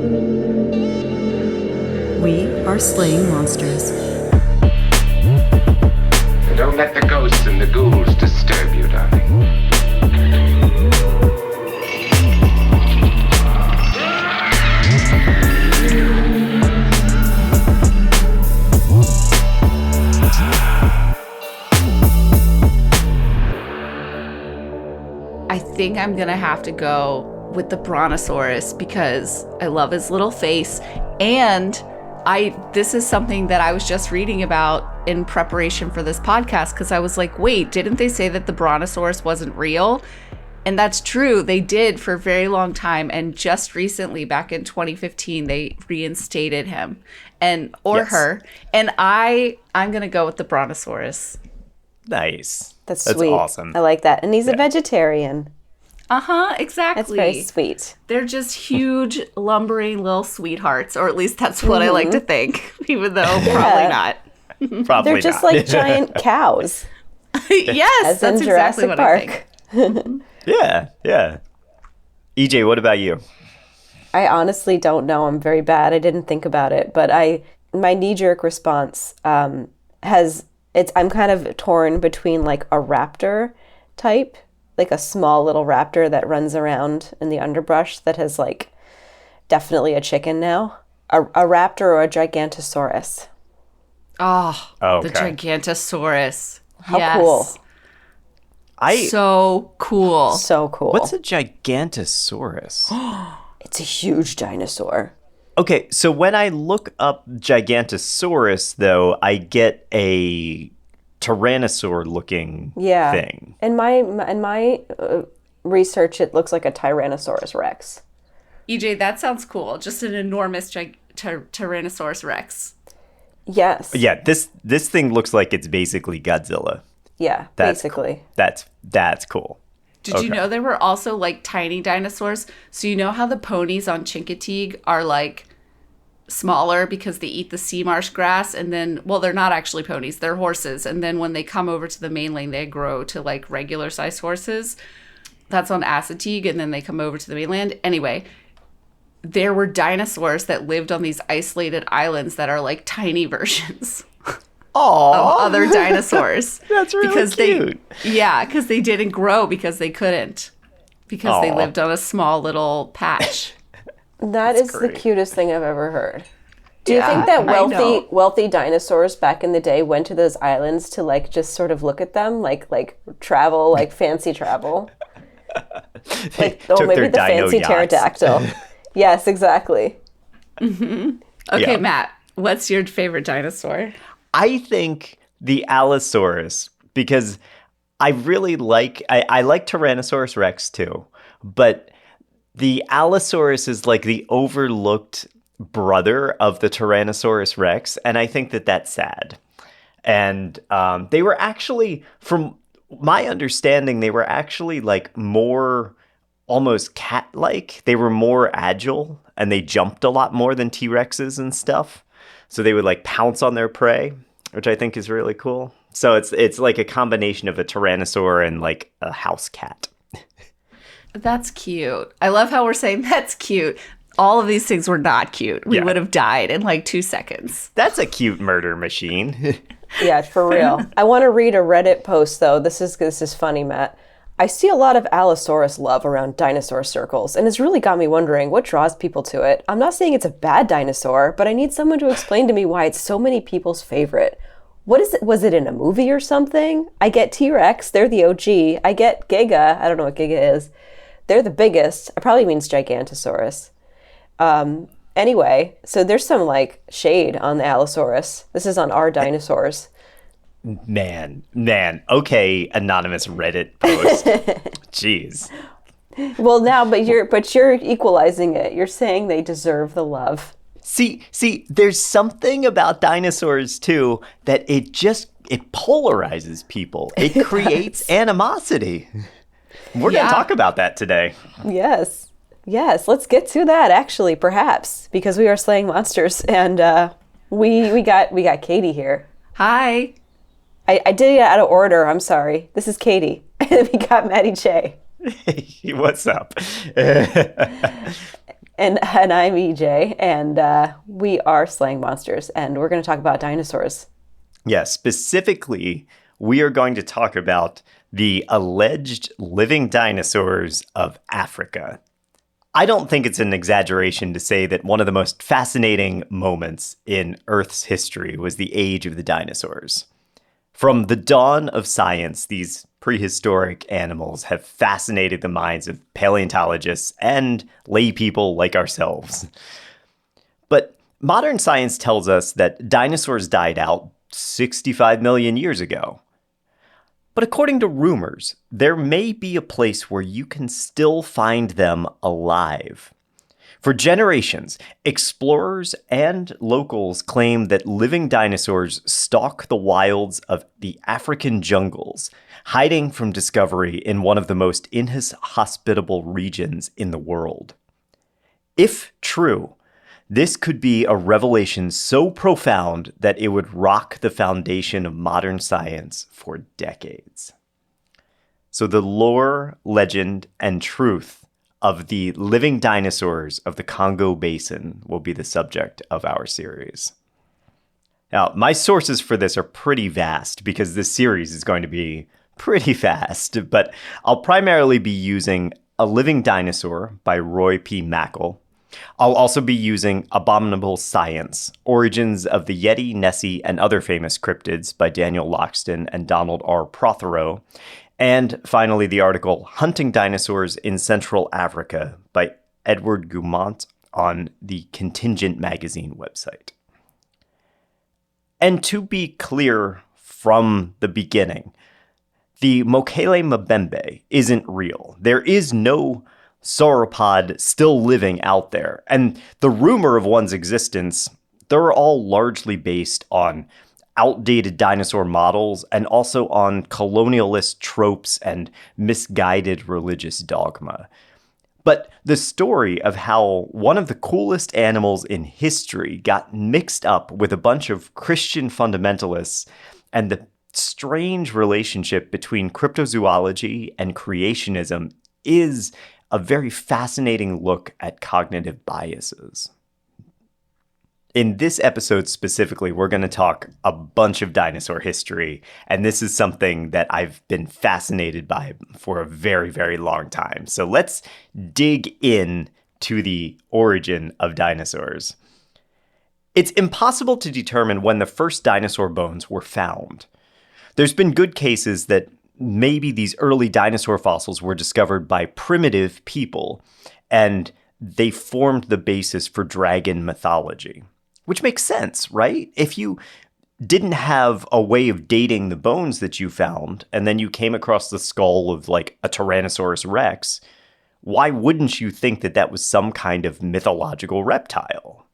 We are slaying monsters. Don't let the ghosts and the ghouls disturb you, darling. I think I'm gonna have to go with the Brontosaurus because I love his little face, and this is something that I was just reading about in preparation for this podcast, because I was like, wait, didn't they say that the Brontosaurus wasn't real? And that's true, they did for a very long time, and just recently, back in 2015, they reinstated him or her, and I'm gonna go with the Brontosaurus. Nice. That's sweet. Awesome. I like that. And he's a vegetarian. Exactly. That's very sweet. They're just huge, lumbering little sweethearts, or at least that's what I like to think, even though probably not. Probably They're just not. like giant cows. Yes, As that's in exactly Jurassic what Park. I think. Yeah. EJ, what about you? I honestly don't know. I'm very bad. I didn't think about it, but my knee-jerk response I'm kind of torn between like a raptor type, like a small little raptor that runs around in the underbrush that has like definitely a chicken now, a raptor or a gigantosaurus. Oh, okay. The Gigantosaurus. How cool. So cool. So cool. What's a gigantosaurus? It's a huge dinosaur. Okay, so when I look up Gigantosaurus, though, I get a tyrannosaur-looking thing. In my research, it looks like a Tyrannosaurus Rex. EJ, that sounds cool. Just an enormous Tyrannosaurus Rex. Yes. Yeah, this thing looks like it's basically Godzilla. Yeah, basically. That's cool. Did you know there were also like tiny dinosaurs? So you know how the ponies on Chincoteague are like smaller because they eat the sea marsh grass, and then, well, they're not actually ponies, they're horses. And then when they come over to the mainland, they grow to like regular size horses. That's on Assateague, and then they come over to the mainland. Anyway, there were dinosaurs that lived on these isolated islands that are like tiny versions of other dinosaurs. That's really cute. Because they didn't grow because they couldn't. Because they lived on a small little patch. That's is great. The cutest thing I've ever heard. Do you think that wealthy dinosaurs back in the day went to those islands to like just sort of look at them, like travel, like fancy travel? Like, maybe the fancy yachts. Pterodactyl. Yes, exactly. Mm-hmm. Okay, Matt, what's your favorite dinosaur? I think the Allosaurus, because I really like Tyrannosaurus Rex too, but the Allosaurus is like the overlooked brother of the Tyrannosaurus Rex, and I think that that's sad. And they were actually, from my understanding, they were actually like more almost cat-like. They were more agile, and they jumped a lot more than T-Rexes and stuff. So they would like pounce on their prey, which I think is really cool. So it's like a combination of a tyrannosaur and like a house cat. That's cute. I love how we're saying that's cute. All of these things were not cute. We would have died in like 2 seconds. That's a cute murder machine. Yeah, for real. I want to read a Reddit post though. This is funny, Matt. I see a lot of Allosaurus love around dinosaur circles, and it's really got me wondering what draws people to it. I'm not saying it's a bad dinosaur, but I need someone to explain to me why it's so many people's favorite. What is it? Was it in a movie or something? I get T-Rex, they're the OG. I get Giga, I don't know what Giga is. They're the biggest. It probably means Gigantosaurus. Anyway, so there's some like shade on the Allosaurus. This is on Our Dinosaurs. Man. Okay, anonymous Reddit post. Jeez. Well, now, but you're equalizing it. You're saying they deserve the love. See, there's something about dinosaurs too that it polarizes people. It creates animosity. We're going to talk about that today. Yes, let's get to that actually, perhaps, because we are slaying monsters, and we got Katie here. Hi. I did it out of order. I'm sorry. This is Katie. And we got Maddie J. Hey, what's up? And I'm EJ, and we are Slaying Monsters, and we're going to talk about dinosaurs. Yeah, specifically, we are going to talk about the alleged living dinosaurs of Africa. I don't think it's an exaggeration to say that one of the most fascinating moments in Earth's history was the age of the dinosaurs. From the dawn of science, these prehistoric animals have fascinated the minds of paleontologists and lay people like ourselves. But modern science tells us that dinosaurs died out 65 million years ago. But according to rumors, there may be a place where you can still find them alive. For generations, explorers and locals claim that living dinosaurs stalk the wilds of the African jungles, hiding from discovery in one of the most inhospitable regions in the world. If true, this could be a revelation so profound that it would rock the foundation of modern science for decades. So the lore, legend, and truth of the living dinosaurs of the Congo Basin will be the subject of our series. Now, my sources for this are pretty vast because this series is going to be pretty fast, but I'll primarily be using A Living Dinosaur by Roy P. Mackle. I'll also be using Abominable Science, Origins of the Yeti, Nessie, and Other Famous Cryptids by Daniel Loxton and Donald R. Prothero. And finally, the article Hunting Dinosaurs in Central Africa by Edward Goumont on the Contingent Magazine website. And to be clear from the beginning, the Mokele Mbembe isn't real. There is no sauropod still living out there. And the rumor of one's existence, they're all largely based on outdated dinosaur models and also on colonialist tropes and misguided religious dogma. But the story of how one of the coolest animals in history got mixed up with a bunch of Christian fundamentalists and the strange relationship between cryptozoology and creationism is a very fascinating look at cognitive biases. In this episode specifically, we're going to talk a bunch of dinosaur history, and this is something that I've been fascinated by for a very, very long time. So let's dig in to the origin of dinosaurs. It's impossible to determine when the first dinosaur bones were found. There's been good cases that maybe these early dinosaur fossils were discovered by primitive people, and they formed the basis for dragon mythology. Which makes sense, right? If you didn't have a way of dating the bones that you found, and then you came across the skull of like a Tyrannosaurus Rex, why wouldn't you think that that was some kind of mythological reptile?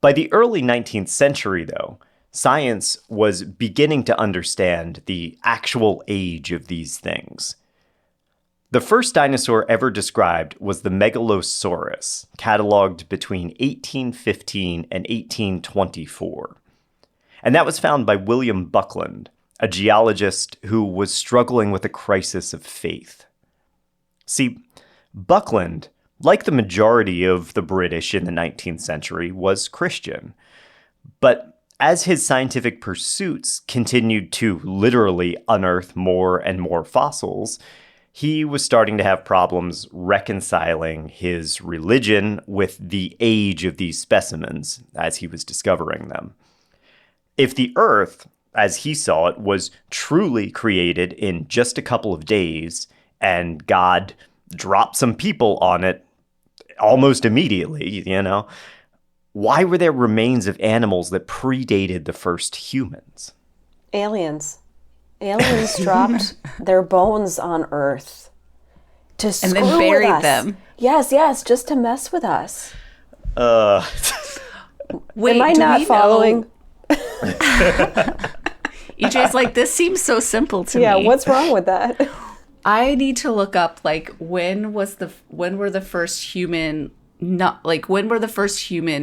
By the early 19th century, though, science was beginning to understand the actual age of these things. The first dinosaur ever described was the Megalosaurus, cataloged between 1815 and 1824. And that was found by William Buckland, a geologist who was struggling with a crisis of faith. See, Buckland, like the majority of the British in the 19th century, was Christian. But as his scientific pursuits continued to literally unearth more and more fossils, he was starting to have problems reconciling his religion with the age of these specimens as he was discovering them. If the Earth, as he saw it, was truly created in just a couple of days, and God dropped some people on it almost immediately, why were there remains of animals that predated the first humans? Aliens. Aliens dropped their bones on Earth to screw and then buried with us. them. Yes, just to mess with us. Wait, am I not following? EJ's like, this seems so simple to me. Yeah, what's wrong with that? I need to look up when were the first human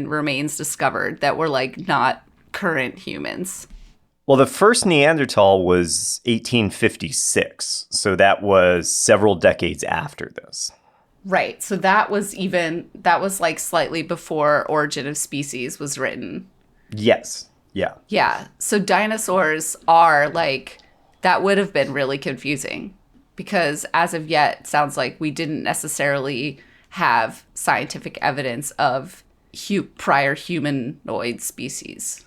remains discovered that were not current humans? Well, the first Neanderthal was 1856, so that was several decades after this. Right. So that was like slightly before Origin of Species was written. Yes. Yeah. Yeah. So dinosaurs are like, that would have been really confusing because as of yet, it sounds like we didn't necessarily have scientific evidence of prior humanoid species.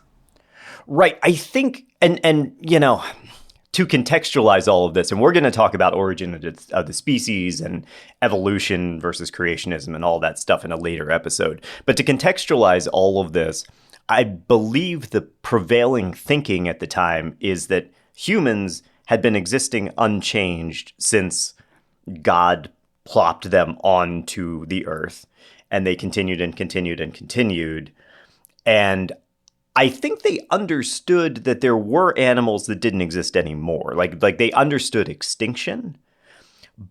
Right. I think, and to contextualize all of this, and we're going to talk about origin of the species and evolution versus creationism and all that stuff in a later episode. But to contextualize all of this, I believe the prevailing thinking at the time is that humans had been existing unchanged since God plopped them onto the earth, and they continued and continued and continued. And I think they understood that there were animals that didn't exist anymore. Like they understood extinction,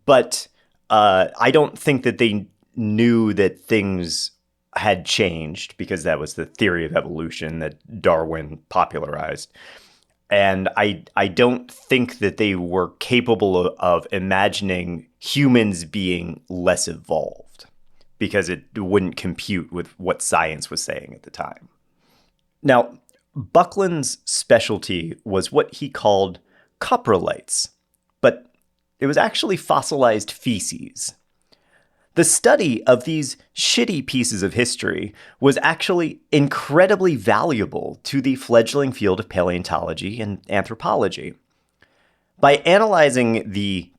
but I don't think that they knew that things had changed because that was the theory of evolution that Darwin popularized. And I don't think that they were capable of imagining humans being less evolved because it wouldn't compute with what science was saying at the time. Now, Buckland's specialty was what he called coprolites, but it was actually fossilized feces. The study of these shitty pieces of history was actually incredibly valuable to the fledgling field of paleontology and anthropology. By analyzing the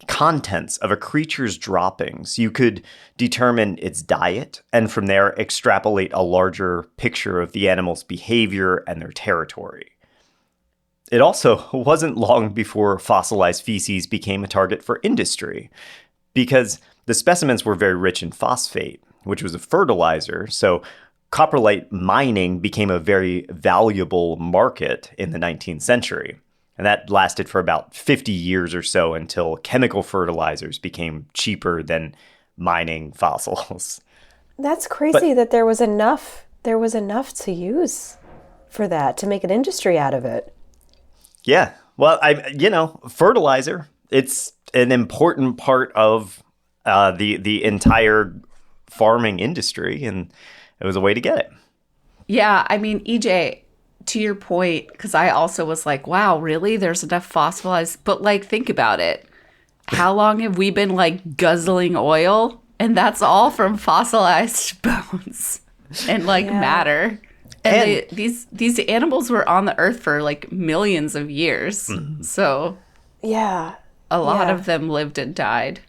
contents of a creature's droppings, you could determine its diet and from there extrapolate a larger picture of the animal's behavior and their territory. It also wasn't long before fossilized feces became a target for industry because the specimens were very rich in phosphate, which was a fertilizer, so coprolite mining became a very valuable market in the 19th century. And that lasted for about 50 years or so until chemical fertilizers became cheaper than mining fossils. That's crazy that there was enough to use for that, to make an industry out of it. Yeah. Well, fertilizer, it's an important part of the entire farming industry, and it was a way to get it. Yeah, I mean, EJ, to your point, because I also was like, wow, really? There's enough fossilized. But like, think about it. How long have we been like guzzling oil? And that's all from fossilized bones and like matter. And these animals were on the earth for like millions of years. Mm-hmm. So yeah, a lot of them lived and died.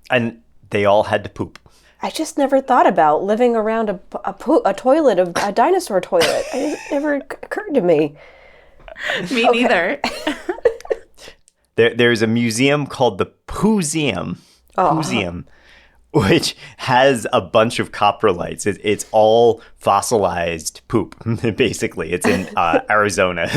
And they all had to poop. I just never thought about living around a toilet, a dinosaur toilet. It never occurred to me. Me neither. There's a museum called the Pooseum, which has a bunch of coprolites. It's all fossilized poop, basically. It's in Arizona.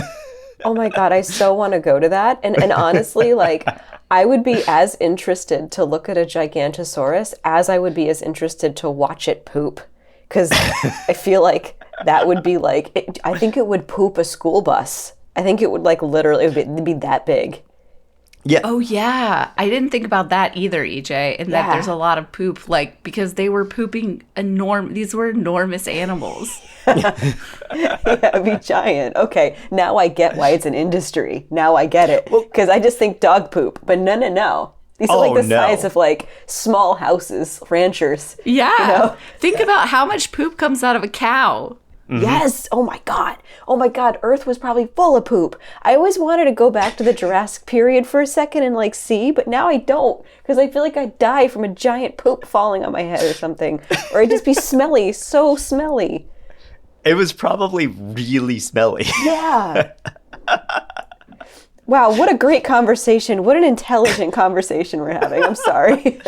Oh my God, I so want to go to that. And honestly, like, I would be as interested to look at a Gigantosaurus as I would be as interested to watch it poop. Because I feel like that would be like, I think it would poop a school bus. I think it would like literally, it'd be that big. Yeah. Oh, yeah. I didn't think about that either, EJ, and that there's a lot of poop, like, because they were pooping these were enormous animals. Yeah, it'd be giant. Okay, now I get why it's an industry. Now I get it. Because I just think dog poop, but no. These are like the size of like small houses, ranchers. Yeah. You know? Think about how much poop comes out of a cow. Mm-hmm. Yes. Oh my God. Earth was probably full of poop. I always wanted to go back to the Jurassic period for a second and like see, but now I don't because I feel like I'd die from a giant poop falling on my head or something. Or I'd just be smelly, so smelly. It was probably really smelly. Yeah. Wow, what a great conversation. What an intelligent conversation we're having. I'm sorry.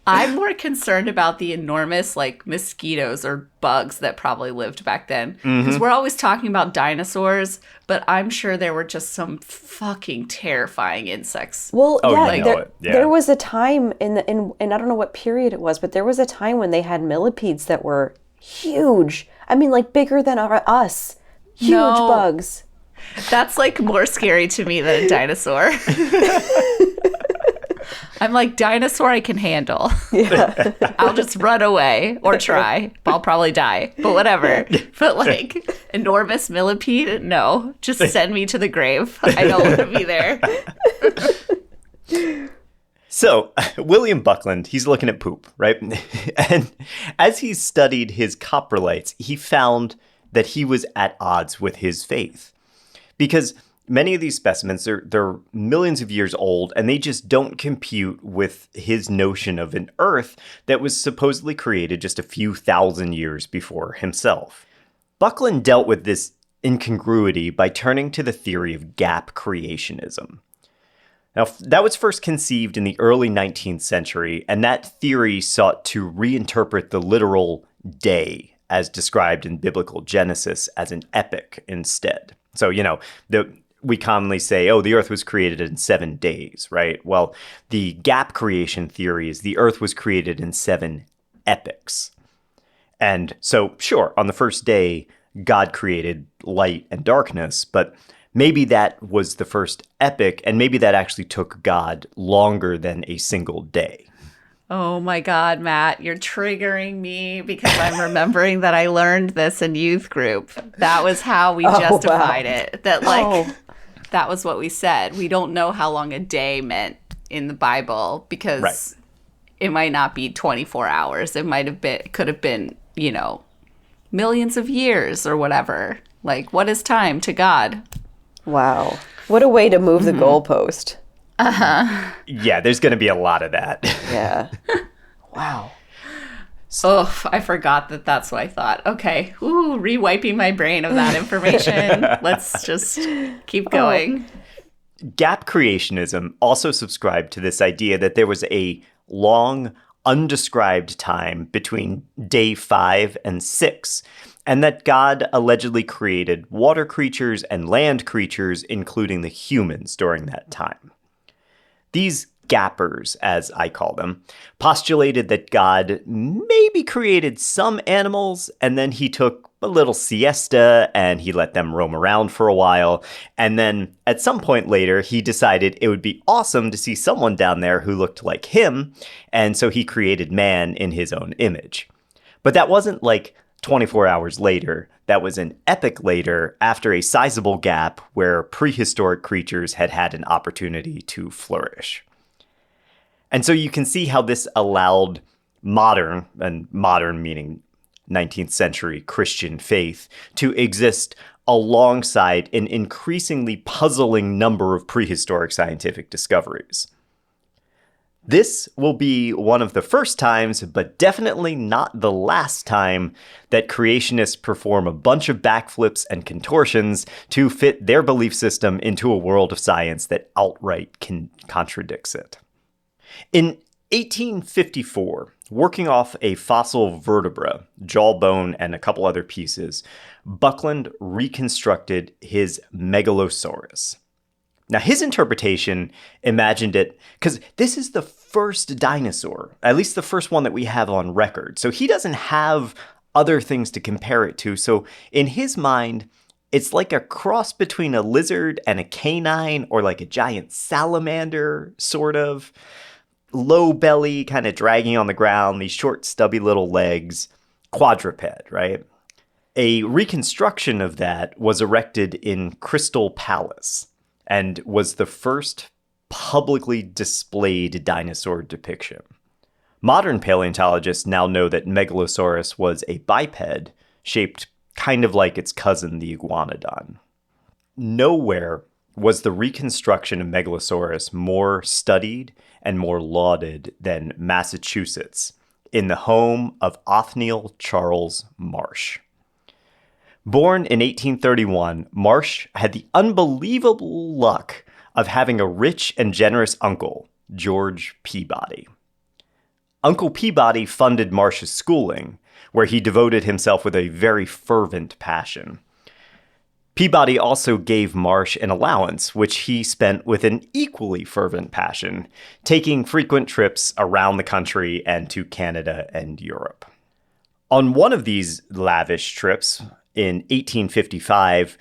I'm more concerned about the enormous like mosquitoes or bugs that probably lived back then. Because we're always talking about dinosaurs, but I'm sure there were just some fucking terrifying insects. Well, yeah. There was a time in I don't know what period it was, but there was a time when they had millipedes that were huge. I mean, like bigger than us. Huge bugs. I'm like, dinosaur I can handle. Yeah. I'll just run away or try. I'll probably die, but whatever. But like enormous millipede, no. Just send me to the grave. I don't want to be there. So, William Buckland, he's looking at poop, right? And as he studied his coprolites, he found that he was at odds with his faith. Because many of these specimens, they're millions of years old, and they just don't compute with his notion of an Earth that was supposedly created just a few thousand years before himself. Buckland dealt with this incongruity by turning to the theory of gap creationism. Now, that was first conceived in the early 19th century, and that theory sought to reinterpret the literal day as described in biblical Genesis as an epoch instead. So, we commonly say, oh, the earth was created in 7 days, right? Well, the gap creation theory is the earth was created in 7 epochs. And so, sure, on the first day, God created light and darkness, but maybe that was the first epoch, and maybe that actually took God longer than a single day. Oh my God, Matt, you're triggering me because I'm remembering that I learned this in youth group. That was how we justified it. That that was what we said. We don't know how long a day meant in the Bible because it might not be 24 hours. It could have been, millions of years or whatever. Like, what is time to God? Wow. What a way to move the goalpost. Yeah, there's going to be a lot of that. Yeah. Wow. Oh, I forgot that's what I thought. Okay. Ooh, rewiping my brain of that information. Let's just keep going. Gap creationism also subscribed to this idea that there was a long, undescribed time between day 5 and 6, and that God allegedly created water creatures and land creatures, including the humans, during that time. These gappers, as I call them, postulated that God maybe created some animals, and then he took a little siesta and he let them roam around for a while. And then at some point later, he decided it would be awesome to see someone down there who looked like him. And so he created man in his own image. But that wasn't like 24 hours later. That was an epoch later, after a sizable gap where prehistoric creatures had had an opportunity to flourish. And so you can see how this allowed modern, and modern meaning 19th century Christian faith, to exist alongside an increasingly puzzling number of prehistoric scientific discoveries. This will be one of the first times, but definitely not the last time, that creationists perform a bunch of backflips and contortions to fit their belief system into a world of science that outright contradicts it. In 1854, working off a fossil vertebra, jawbone, and a couple other pieces, Buckland reconstructed his Megalosaurus. Now, his interpretation imagined it, because this is the first dinosaur, at least the first one that we have on record. So he doesn't have other things to compare it to. So in his mind, it's like a cross between a lizard and a canine, or like a giant salamander, sort of. Low belly, kind of dragging on the ground, these short, stubby little legs, quadruped, right? A reconstruction of that was erected in Crystal Palace and was the first publicly displayed dinosaur depiction. Modern paleontologists now know that Megalosaurus was a biped shaped kind of like its cousin, the iguanodon. Nowhere was the reconstruction of Megalosaurus more studied and more lauded than Massachusetts, in the home of Othniel Charles Marsh. Born in 1831, Marsh had the unbelievable luck of having a rich and generous uncle, George Peabody. Uncle Peabody funded Marsh's schooling, where he devoted himself with a very fervent passion. Peabody also gave Marsh an allowance, which he spent with an equally fervent passion, taking frequent trips around the country and to Canada and Europe. On one of these lavish trips, in 1855,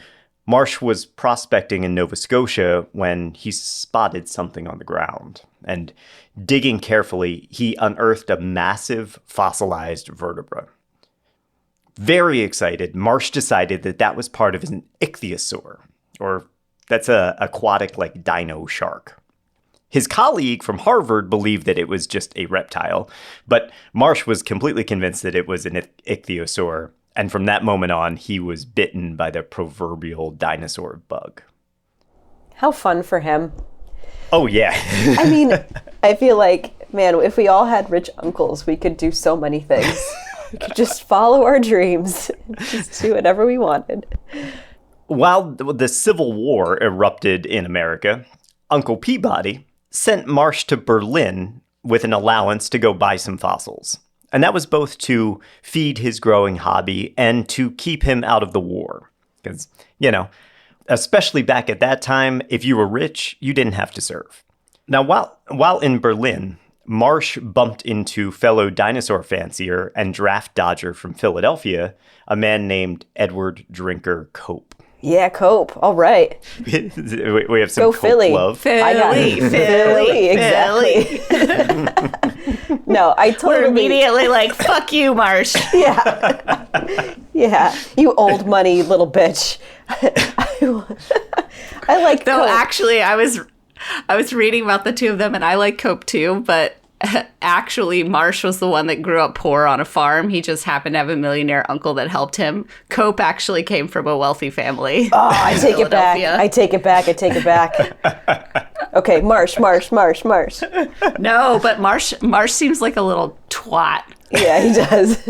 Marsh was prospecting in Nova Scotia when he spotted something on the ground. And digging carefully, he unearthed a massive fossilized vertebra. Very excited, Marsh decided that that was part of an ichthyosaur, or that's a aquatic like dino shark. His colleague from Harvard believed that it was just a reptile, but Marsh was completely convinced that it was an ichthyosaur, and from that moment on, he was bitten by the proverbial dinosaur bug. How fun for him. Oh, yeah. I mean, I feel like, man, if we all had rich uncles, we could do so many things. We could just follow our dreams, just do whatever we wanted. While the Civil War erupted in America, Uncle Peabody sent Marsh to Berlin with an allowance to go buy some fossils. And that was both to feed his growing hobby and to keep him out of the war. Because, especially back at that time, if you were rich, you didn't have to serve. Now, while in Berlin, Marsh bumped into fellow dinosaur fancier and draft dodger from Philadelphia, a man named Edward Drinker Cope. Yeah, Cope. All right. We have some Go Cope Philly. love. Philly, exactly. No, I totally... We're immediately like, fuck you, Marsh. Yeah, you old money little bitch. I like Though Cope. actually, I was reading about the two of them, and I like Cope too, but actually Marsh was the one that grew up poor on a farm. He just happened to have a millionaire uncle that helped him. Cope actually came from a wealthy family. Oh, I take it back. I take it back. Okay, Marsh. No, but Marsh seems like a little twat. Yeah, he does.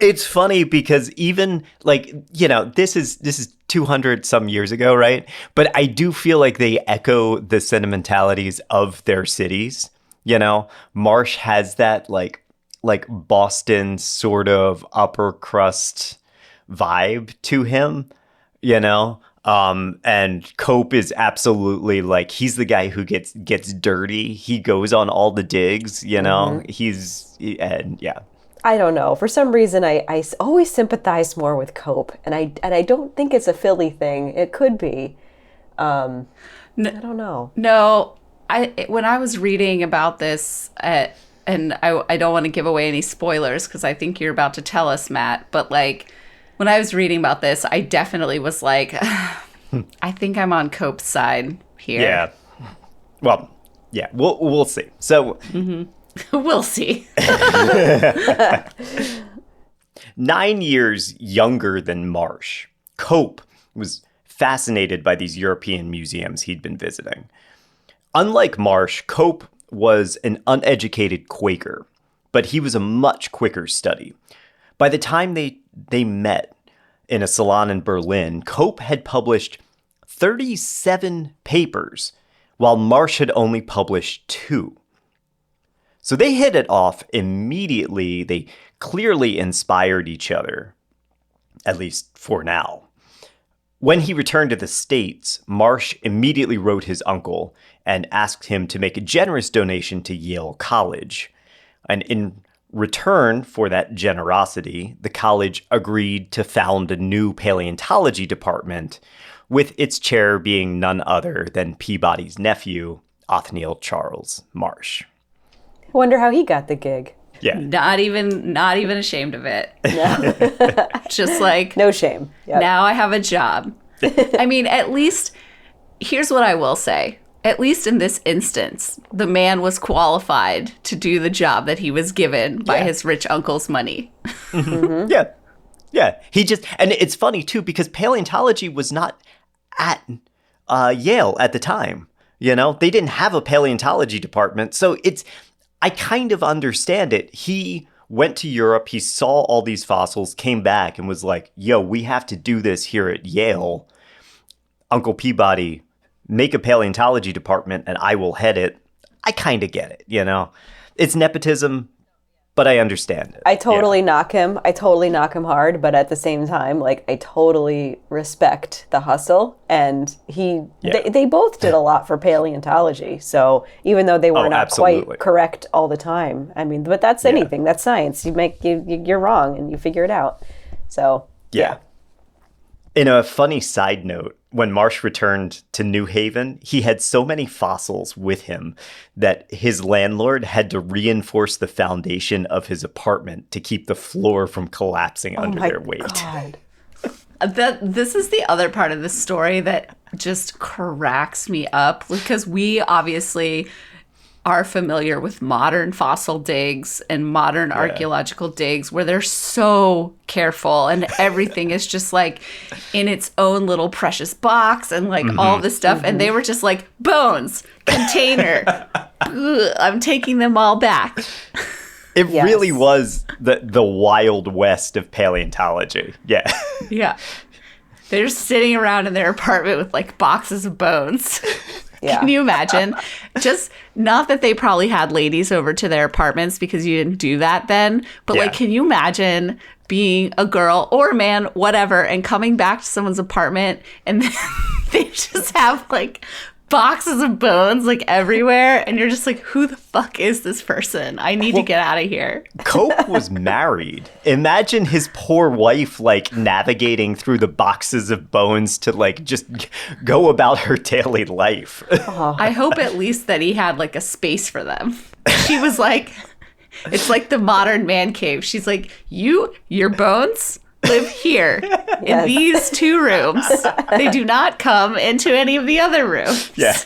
It's funny because even this is 200 some years ago, right? But I do feel like they echo the sentimentalities of their cities. Marsh has that like Boston sort of upper crust vibe to him, and Cope is absolutely like, he's the guy who gets dirty. He goes on all the digs, Mm-hmm. I don't know. For some reason, I always sympathize more with Cope, and I don't think it's a Philly thing. It could be. I don't know. No, when I was reading about this, and I don't want to give away any spoilers because I think you're about to tell us, Matt, but when I was reading about this, I definitely was like, I think I'm on Cope's side here. Yeah. Well, yeah, we'll see. So... Mm-hmm. We'll see. 9 years younger than Marsh, Cope was fascinated by these European museums he'd been visiting. Unlike Marsh, Cope was an uneducated Quaker, but he was a much quicker study. By the time they met in a salon in Berlin, Cope had published 37 papers, while Marsh had only published 2. So they hit it off immediately. They clearly inspired each other, at least for now. When he returned to the States, Marsh immediately wrote his uncle and asked him to make a generous donation to Yale College. And in return for that generosity, the college agreed to found a new paleontology department, with its chair being none other than Peabody's nephew, Othniel Charles Marsh. I wonder how he got the gig. Yeah. Not even ashamed of it. No. Just like, no shame. Yep. Now I have a job. I mean, at least, here's what I will say. At least in this instance, the man was qualified to do the job that he was given by his rich uncle's money. Mm-hmm. Yeah. Yeah. And it's funny too, because paleontology was not at Yale at the time. They didn't have a paleontology department. So I kind of understand it. He went to Europe, he saw all these fossils, came back and was like, yo, we have to do this here at Yale. Uncle Peabody, make a paleontology department and I will head it. I kind of get it, It's nepotism, but I understand it. I totally knock him. I totally knock him hard, but at the same time, I totally respect the hustle. And they both did a lot for paleontology. So even though they were not quite correct all the time, I mean, but that's anything. That's science. You're wrong and you figure it out. So yeah. In a funny side note, when Marsh returned to New Haven, he had so many fossils with him that his landlord had to reinforce the foundation of his apartment to keep the floor from collapsing under their weight. God. This is the other part of the story that just cracks me up, because we obviously are familiar with modern fossil digs and modern archaeological digs where they're so careful and everything is just like in its own little precious box and like all this stuff. And they were just like, bones, container. Ugh, I'm taking them all back. It really was the Wild West of paleontology. Yeah. Yeah. They're just sitting around in their apartment with like boxes of bones. Yeah. Can you imagine? Just not that they probably had ladies over to their apartments because you didn't do that then, but like, can you imagine being a girl or a man, whatever, and coming back to someone's apartment and then they just have like boxes of bones like everywhere, and you're just like, who the fuck is this person? I need to get out of here. Cope was married. Imagine his poor wife like navigating through the boxes of bones to like just go about her daily life. I hope at least that he had like a space for them. She was like, it's like the modern man cave. She's like, your bones live here in these 2 rooms. They do not come into any of the other rooms. Yeah.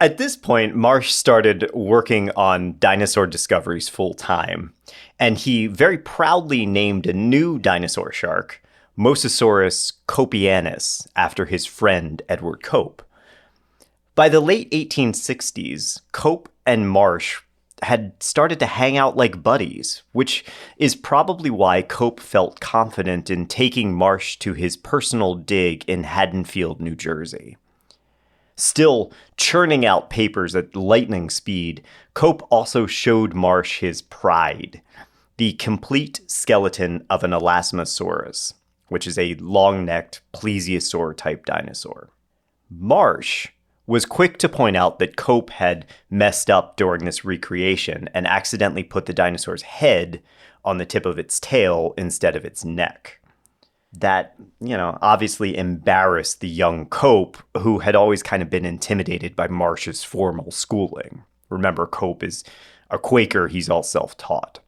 At this point, Marsh started working on dinosaur discoveries full time, and he very proudly named a new dinosaur shark, Mosasaurus copianus, after his friend Edward Cope. By the late 1860s, Cope and Marsh had started to hang out like buddies, which is probably why Cope felt confident in taking Marsh to his personal dig in Haddonfield, New Jersey. Still churning out papers at lightning speed, Cope also showed Marsh his pride, the complete skeleton of an Elasmosaurus, which is a long-necked plesiosaur-type dinosaur. Marsh was quick to point out that Cope had messed up during this recreation and accidentally put the dinosaur's head on the tip of its tail instead of its neck. That, obviously embarrassed the young Cope, who had always kind of been intimidated by Marsh's formal schooling. Remember, Cope is a Quaker, he's all self-taught.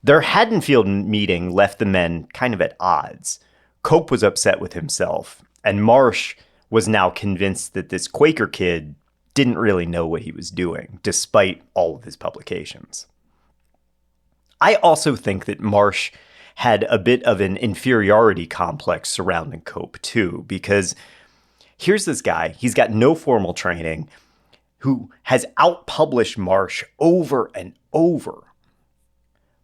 Their Haddonfield meeting left the men kind of at odds. Cope was upset with himself, and Marsh was now convinced that this Quaker kid didn't really know what he was doing, despite all of his publications. I also think that Marsh had a bit of an inferiority complex surrounding Cope, too, because here's this guy, he's got no formal training, who has outpublished Marsh over and over.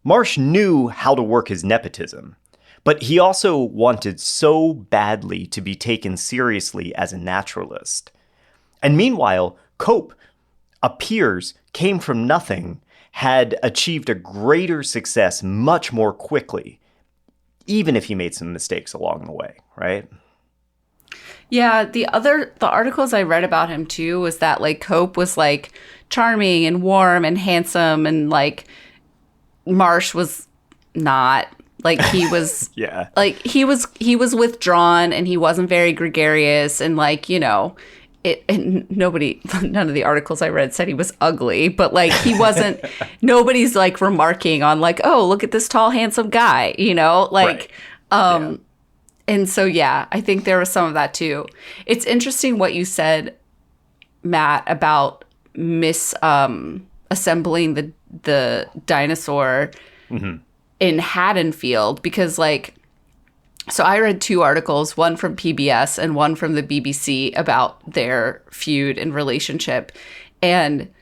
Marsh knew how to work his nepotism, but he also wanted so badly to be taken seriously as a naturalist. And meanwhile, Cope came from nothing, had achieved a greater success much more quickly, even if he made some mistakes along the way, right? Yeah, the articles I read about him too was that like Cope was like charming and warm and handsome, and like Marsh was not. Like he was, like he was withdrawn, and he wasn't very gregarious, and like, and none of the articles I read said he was ugly, but like he wasn't, nobody's like remarking on like, oh, look at this tall, handsome guy, like, right. And so, yeah, I think there was some of that too. It's interesting what you said, Matt, about assembling the dinosaur. Mm-hmm. In Haddonfield, because like, so I read 2 articles, one from PBS and one from the BBC about their feud and relationship. And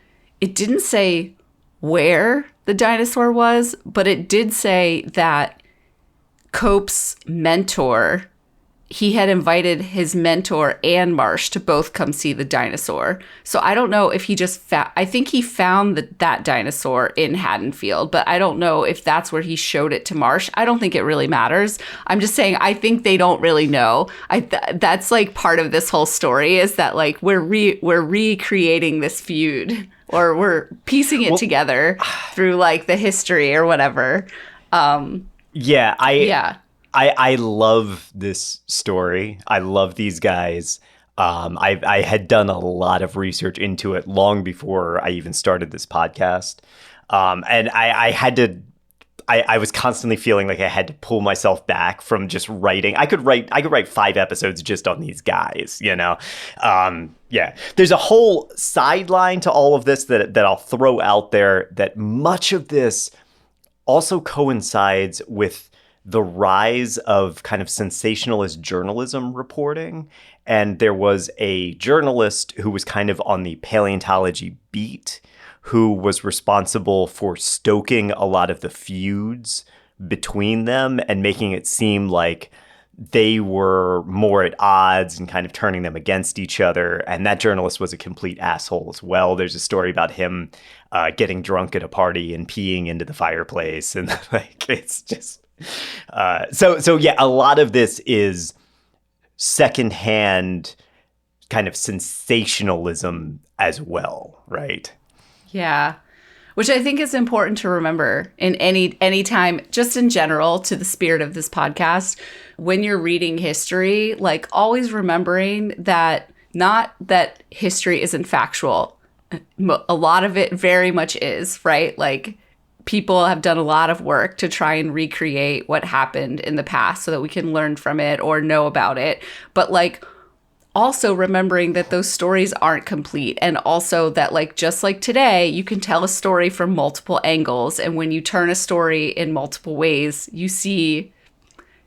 it didn't say where the dinosaur was, but it did say that Cope's mentor, he had invited his mentor and Marsh to both come see the dinosaur. So I don't know if he just I think he found that dinosaur in Haddonfield, but I don't know if that's where he showed it to Marsh. I don't think it really matters. I'm just saying, I think they don't really know. That's like part of this whole story, is that like we're recreating this feud, or we're piecing it together through like the history or whatever. I love this story. I love these guys. I had done a lot of research into it long before I even started this podcast. And I had to, I was constantly feeling like I had to pull myself back from just writing. I could write 5 episodes just on these guys, you know? Yeah. There's a whole sideline to all of this that I'll throw out there, that much of this also coincides with the rise of kind of sensationalist journalism reporting. And there was a journalist who was kind of on the paleontology beat, who was responsible for stoking a lot of the feuds between them and making it seem like they were more at odds and kind of turning them against each other. And that journalist was a complete asshole as well. There's a story about him getting drunk at a party and peeing into the fireplace. And like, it's just... So yeah, a lot of this is secondhand kind of sensationalism as well, right? Yeah. Which I think is important to remember in any time, just in general, to the spirit of this podcast, when you're reading history, like always remembering that not that history isn't factual. A lot of it very much is, right? Like people have done a lot of work to try and recreate what happened in the past so that we can learn from it or know about it. But like also remembering that those stories aren't complete, and also that like just like today, you can tell a story from multiple angles, and when you turn a story in multiple ways, you see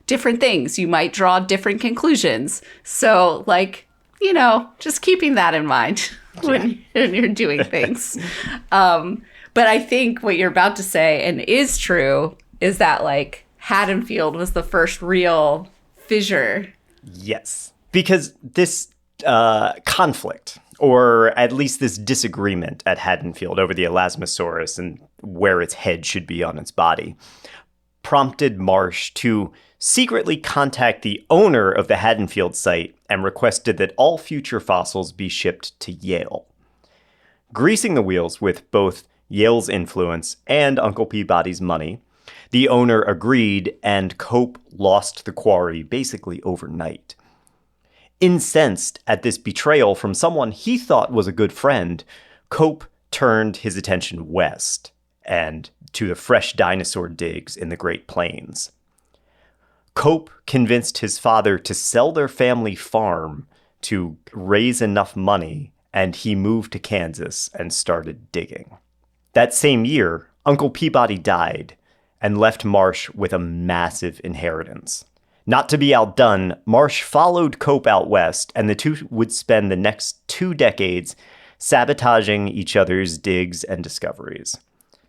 different things. You might draw different conclusions. So like, you know, just keeping that in mind when you're doing things. But I think what you're about to say, and is true, is that like Haddonfield was the first real fissure. Yes. Because this conflict, or at least this disagreement at Haddonfield over the Elasmosaurus and where its head should be on its body, prompted Marsh to secretly contact the owner of the Haddonfield site and requested that all future fossils be shipped to Yale. Greasing the wheels with both Yale's influence and Uncle Peabody's money, the owner agreed, and Cope lost the quarry basically overnight. Incensed at this betrayal from someone he thought was a good friend, Cope turned his attention west and to the fresh dinosaur digs in the Great Plains. Cope convinced his father to sell their family farm to raise enough money, and he moved to Kansas and started digging. That same year, Uncle Peabody died and left Marsh with a massive inheritance. Not to be outdone, Marsh followed Cope out west, and the two would spend the next 2 decades sabotaging each other's digs and discoveries.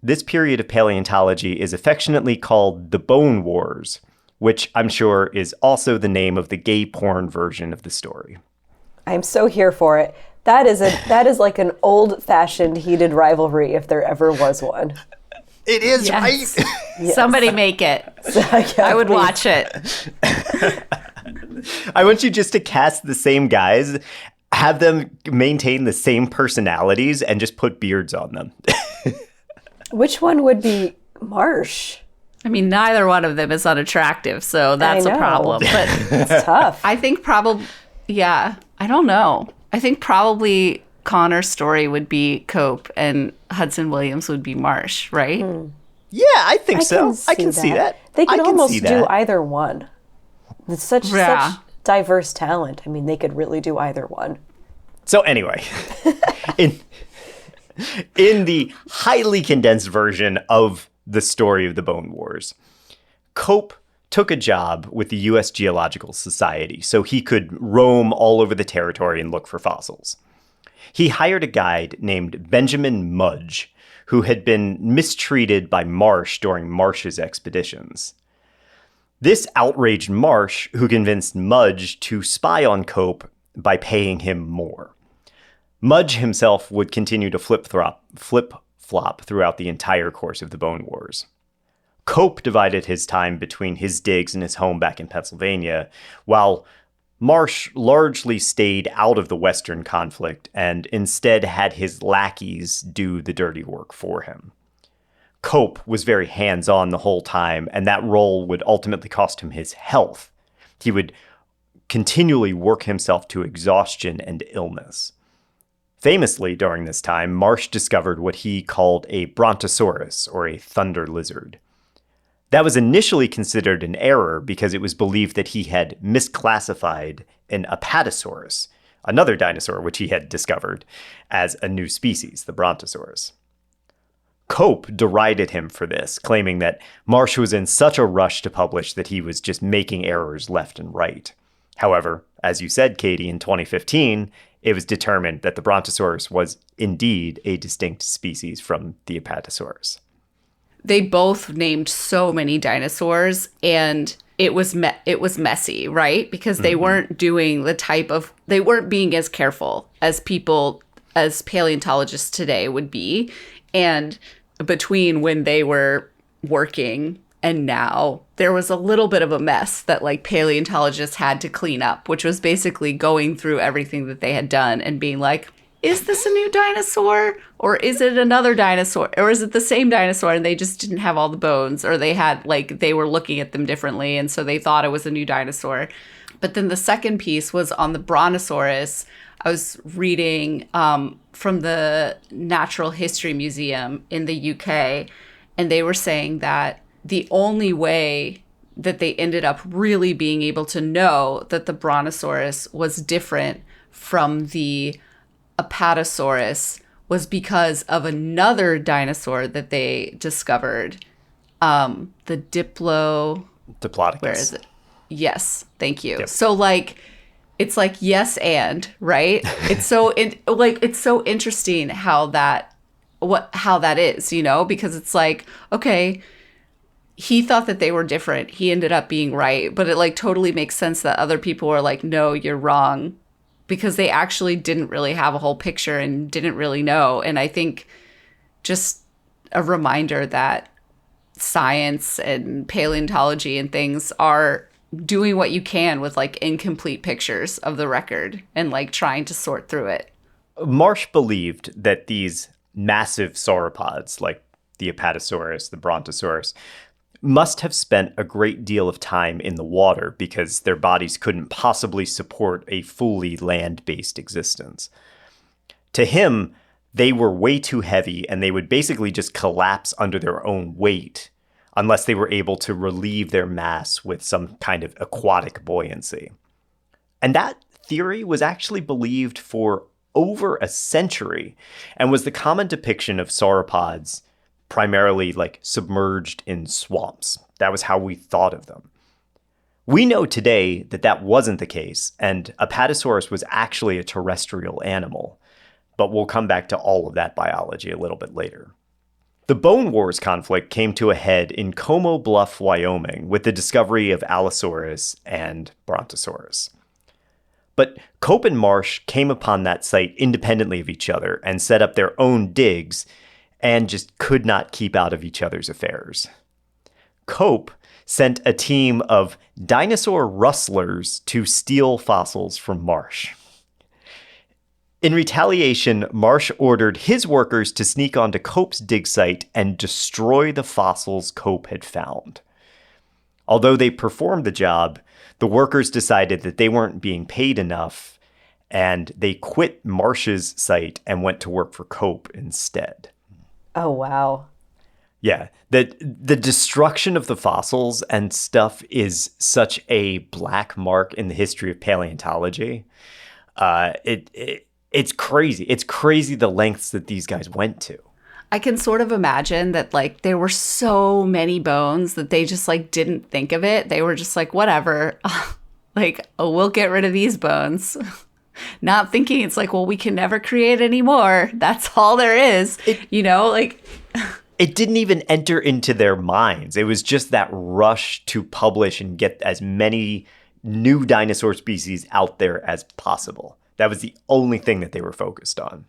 This period of paleontology is affectionately called the Bone Wars, which I'm sure is also the name of the gay porn version of the story. I'm so here for it. That is like an old-fashioned heated rivalry if there ever was one. It is, Yes. right? Yes. Somebody make it. Yeah, I would please. watch it. I want you just to cast the same guys, have them maintain the same personalities, and just put beards on them. Which one would be Marsh? I mean, neither one of them is unattractive, so that's I a know. problem. But It's tough. I think probably, yeah, I don't know. I think probably Connor's story would be Cope and Hudson Williams would be Marsh, right? Yeah, I think so. I can see that. They I could can almost see do that. either one. It's such diverse talent. I mean, they could really do either one. So anyway, in the highly condensed version of the story of the Bone Wars, Cope took a job with the U.S. Geological Society so he could roam all over the territory and look for fossils. He hired a guide named Benjamin Mudge, who had been mistreated by Marsh during Marsh's expeditions. This outraged Marsh, who convinced Mudge to spy on Cope by paying him more. Mudge himself would continue to flip-flop throughout the entire course of the Bone Wars. Cope divided his time between his digs and his home back in Pennsylvania, while Marsh largely stayed out of the Western conflict and instead had his lackeys do the dirty work for him. Cope was very hands-on the whole time, and that role would ultimately cost him his health. He would continually work himself to exhaustion and illness. Famously, during this time, Marsh discovered what he called a brontosaurus, or a thunder lizard. That was initially considered an error because it was believed that he had misclassified an apatosaurus, another dinosaur which he had discovered, as a new species, the brontosaurus. Cope derided him for this, claiming that Marsh was in such a rush to publish that he was just making errors left and right. However, as you said, Katie, in 2015, it was determined that the brontosaurus was indeed a distinct species from the apatosaurus. They both named so many dinosaurs, and it was messy, right? Because they weren't doing they weren't being as careful as paleontologists today would be. And between when they were working and now, there was a little bit of a mess that like paleontologists had to clean up, which was basically going through everything that they had done and being like, is this a new dinosaur, or is it another dinosaur, or is it the same dinosaur and they just didn't have all the bones, or they were looking at them differently and so they thought it was a new dinosaur. But then the second piece was on the brontosaurus. I was reading from the Natural History Museum in the UK, and they were saying that the only way that they ended up really being able to know that the brontosaurus was different from the apatosaurus was because of another dinosaur that they discovered, the Diplodocus. Where is it? Yes, thank you. Yep. So like, it's like yes and right. It's so it's so interesting how that is, because it's like, okay, he thought that they were different. He ended up being right, but it like totally makes sense that other people were like, no, you're wrong, because they actually didn't really have a whole picture and didn't really know. And I think just a reminder that science and paleontology and things are doing what you can with like incomplete pictures of the record and like trying to sort through it. Marsh believed that these massive sauropods, like the apatosaurus, the brontosaurus, must have spent a great deal of time in the water because their bodies couldn't possibly support a fully land-based existence. To him, they were way too heavy and they would basically just collapse under their own weight unless they were able to relieve their mass with some kind of aquatic buoyancy. And that theory was actually believed for over a century and was the common depiction of sauropods primarily like submerged in swamps. That was how we thought of them. We know today that that wasn't the case, and Apatosaurus was actually a terrestrial animal, but we'll come back to all of that biology a little bit later. The Bone Wars conflict came to a head in Como Bluff, Wyoming, with the discovery of Allosaurus and Brontosaurus. But Cope and Marsh came upon that site independently of each other and set up their own digs and just could not keep out of each other's affairs. Cope sent a team of dinosaur rustlers to steal fossils from Marsh. In retaliation, Marsh ordered his workers to sneak onto Cope's dig site and destroy the fossils Cope had found. Although they performed the job, the workers decided that they weren't being paid enough, and they quit Marsh's site and went to work for Cope instead. Oh, wow. Yeah, the destruction of the fossils and stuff is such a black mark in the history of paleontology. It's crazy. It's crazy the lengths that these guys went to. I can sort of imagine that like there were so many bones that they just like didn't think of it. They were just like, whatever, like, oh, we'll get rid of these bones. Not thinking it's like, well, we can never create any more. That's all there is, like. It didn't even enter into their minds. It was just that rush to publish and get as many new dinosaur species out there as possible. That was the only thing that they were focused on.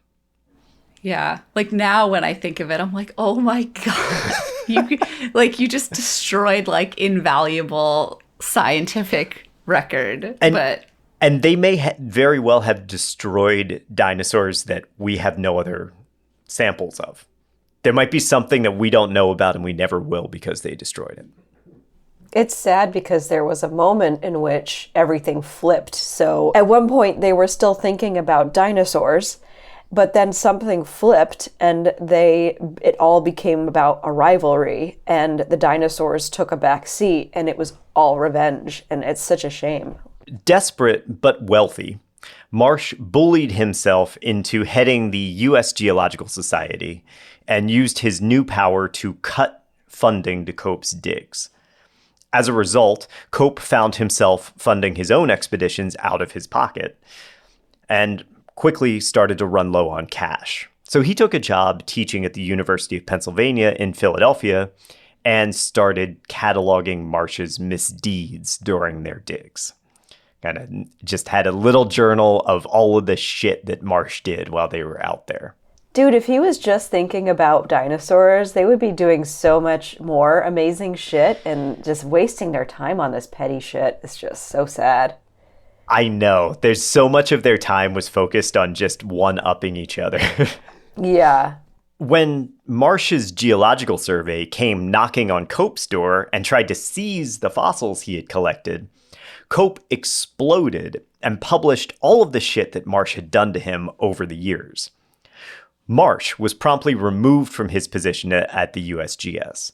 Yeah. Like now when I think of it, I'm like, oh my God. You just destroyed like invaluable scientific record. And they may very well have destroyed dinosaurs that we have no other samples of. There might be something that we don't know about and we never will because they destroyed it. It's sad because there was a moment in which everything flipped. So at one point they were still thinking about dinosaurs, but then something flipped and it all became about a rivalry, and the dinosaurs took a back seat, and it was all revenge, and it's such a shame. Desperate but wealthy, Marsh bullied himself into heading the U.S. Geological Society and used his new power to cut funding to Cope's digs. As a result, Cope found himself funding his own expeditions out of his pocket and quickly started to run low on cash. So he took a job teaching at the University of Pennsylvania in Philadelphia and started cataloging Marsh's misdeeds during their digs. Kind of just had a little journal of all of the shit that Marsh did while they were out there. Dude, if he was just thinking about dinosaurs, they would be doing so much more amazing shit, and just wasting their time on this petty shit is just so sad. I know. There's so much of their time was focused on just one-upping each other. Yeah. When Marsh's geological survey came knocking on Cope's door and tried to seize the fossils he had collected, Cope exploded and published all of the shit that Marsh had done to him over the years. Marsh was promptly removed from his position at the USGS.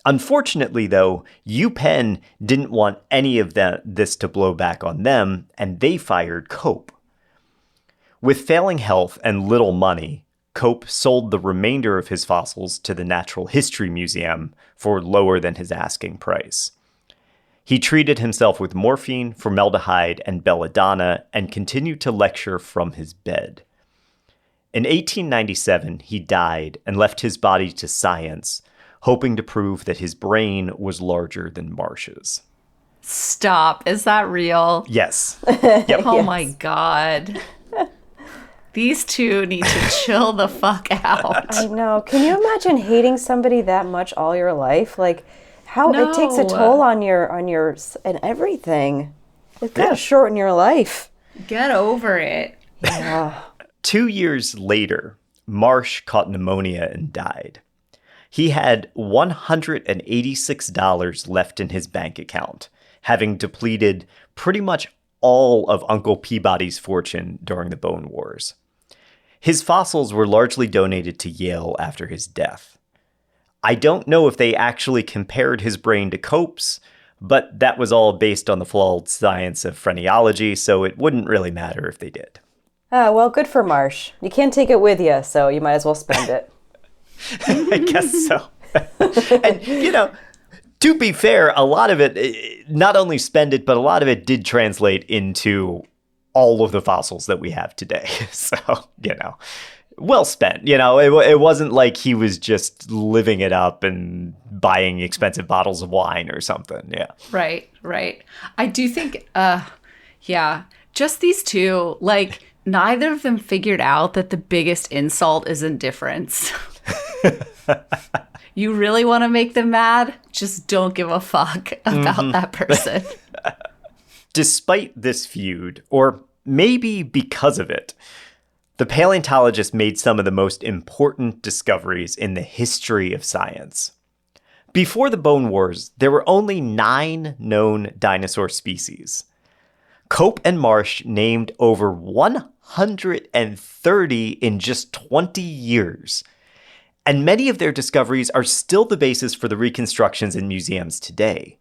Unfortunately, though, UPenn didn't want any of this to blow back on them, and they fired Cope. With failing health and little money, Cope sold the remainder of his fossils to the Natural History Museum for lower than his asking price. He treated himself with morphine, formaldehyde, and belladonna, and continued to lecture from his bed. In 1897, he died and left his body to science, hoping to prove that his brain was larger than Marsh's. Stop. Is that real? Yes. Yep. Oh my God. These two need to chill the fuck out. I know. Can you imagine hating somebody that much all your life? Like, how No. it takes a toll on your and everything. It's gotta shorten your life. Get over it. Yeah. 2 years later, Marsh caught pneumonia and died. He had $186 left in his bank account, having depleted pretty much all of Uncle Peabody's fortune during the Bone Wars. His fossils were largely donated to Yale after his death. I don't know if they actually compared his brain to Cope's, but that was all based on the flawed science of phrenology, so it wouldn't really matter if they did. Well, good for Marsh. You can't take it with you, so you might as well spend it. I guess so. And, to be fair, a lot of it, not only spend it, but a lot of it did translate into all of the fossils that we have today. So, well spent. It wasn't like he was just living it up and buying expensive bottles of wine or something. Yeah. Right. I do think, just these two, neither of them figured out that the biggest insult is indifference. You really want to make them mad? Just don't give a fuck about that person. Despite this feud, or maybe because of it, the paleontologist made some of the most important discoveries in the history of science. Before the Bone Wars, there were only 9 known dinosaur species. Cope and Marsh named over 130 in just 20 years. And many of their discoveries are still the basis for the reconstructions in museums today.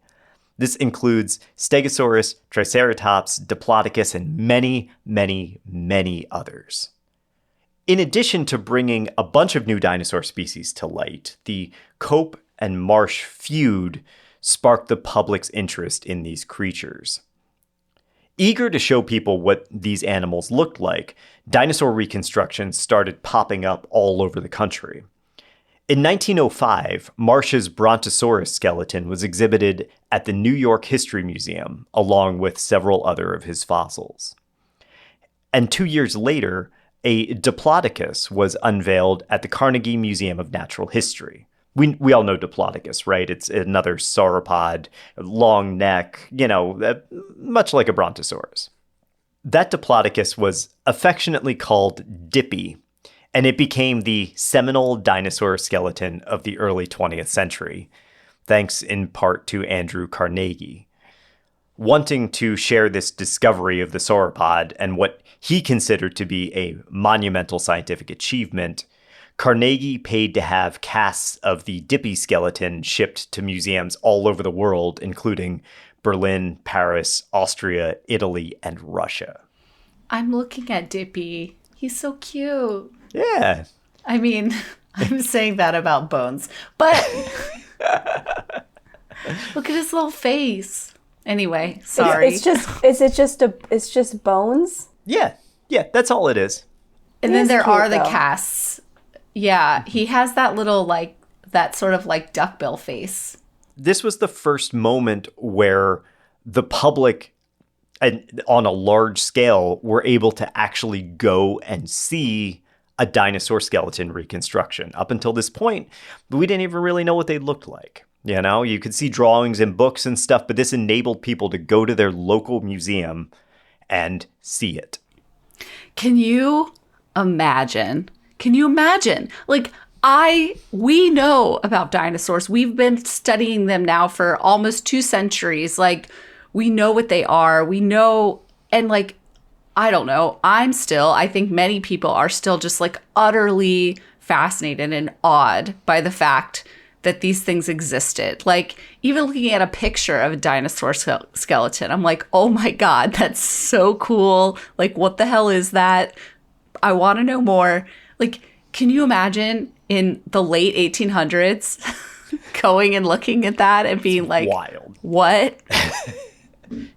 This includes Stegosaurus, Triceratops, Diplodocus, and many, many, many others. In addition to bringing a bunch of new dinosaur species to light, the Cope and Marsh feud sparked the public's interest in these creatures. Eager to show people what these animals looked like, dinosaur reconstructions started popping up all over the country. In 1905, Marsh's Brontosaurus skeleton was exhibited at the New York History Museum, along with several other of his fossils. And 2 years later, a Diplodocus was unveiled at the Carnegie Museum of Natural History. We all know Diplodocus, right? It's another sauropod, long neck, much like a Brontosaurus. That Diplodocus was affectionately called Dippy, and it became the seminal dinosaur skeleton of the early 20th century, thanks in part to Andrew Carnegie. Wanting to share this discovery of the sauropod and what he considered to be a monumental scientific achievement, Carnegie paid to have casts of the Dippy skeleton shipped to museums all over the world, including Berlin, Paris, Austria, Italy, and Russia. I'm looking at Dippy. He's so cute. Yeah. I mean, I'm saying that about Bones, but look at his little face. Anyway, sorry. It's just bones. Yeah. Yeah, that's all it is. And He then is there cute, are the though. casts. Yeah, he has that little, like, that sort of, like, duckbill face. This was the first moment where the public, and on a large scale, were able to actually go and see a dinosaur skeleton reconstruction. Up until this point, we didn't even really know what they looked like. You know, you could see drawings in books and stuff, but this enabled people to go to their local museum and see it. Can you imagine? Like, we know about dinosaurs. We've been studying them now for almost 2 centuries. Like, we know what they are. We know, and like, I don't know. I think many people are still just like utterly fascinated and awed by the fact that these things existed. Like, even looking at a picture of a dinosaur skeleton, I'm like, oh my God, that's so cool. Like, what the hell is that? I want to know more. Like, can you imagine in the late 1800s going and looking at that and being like, Wild. What?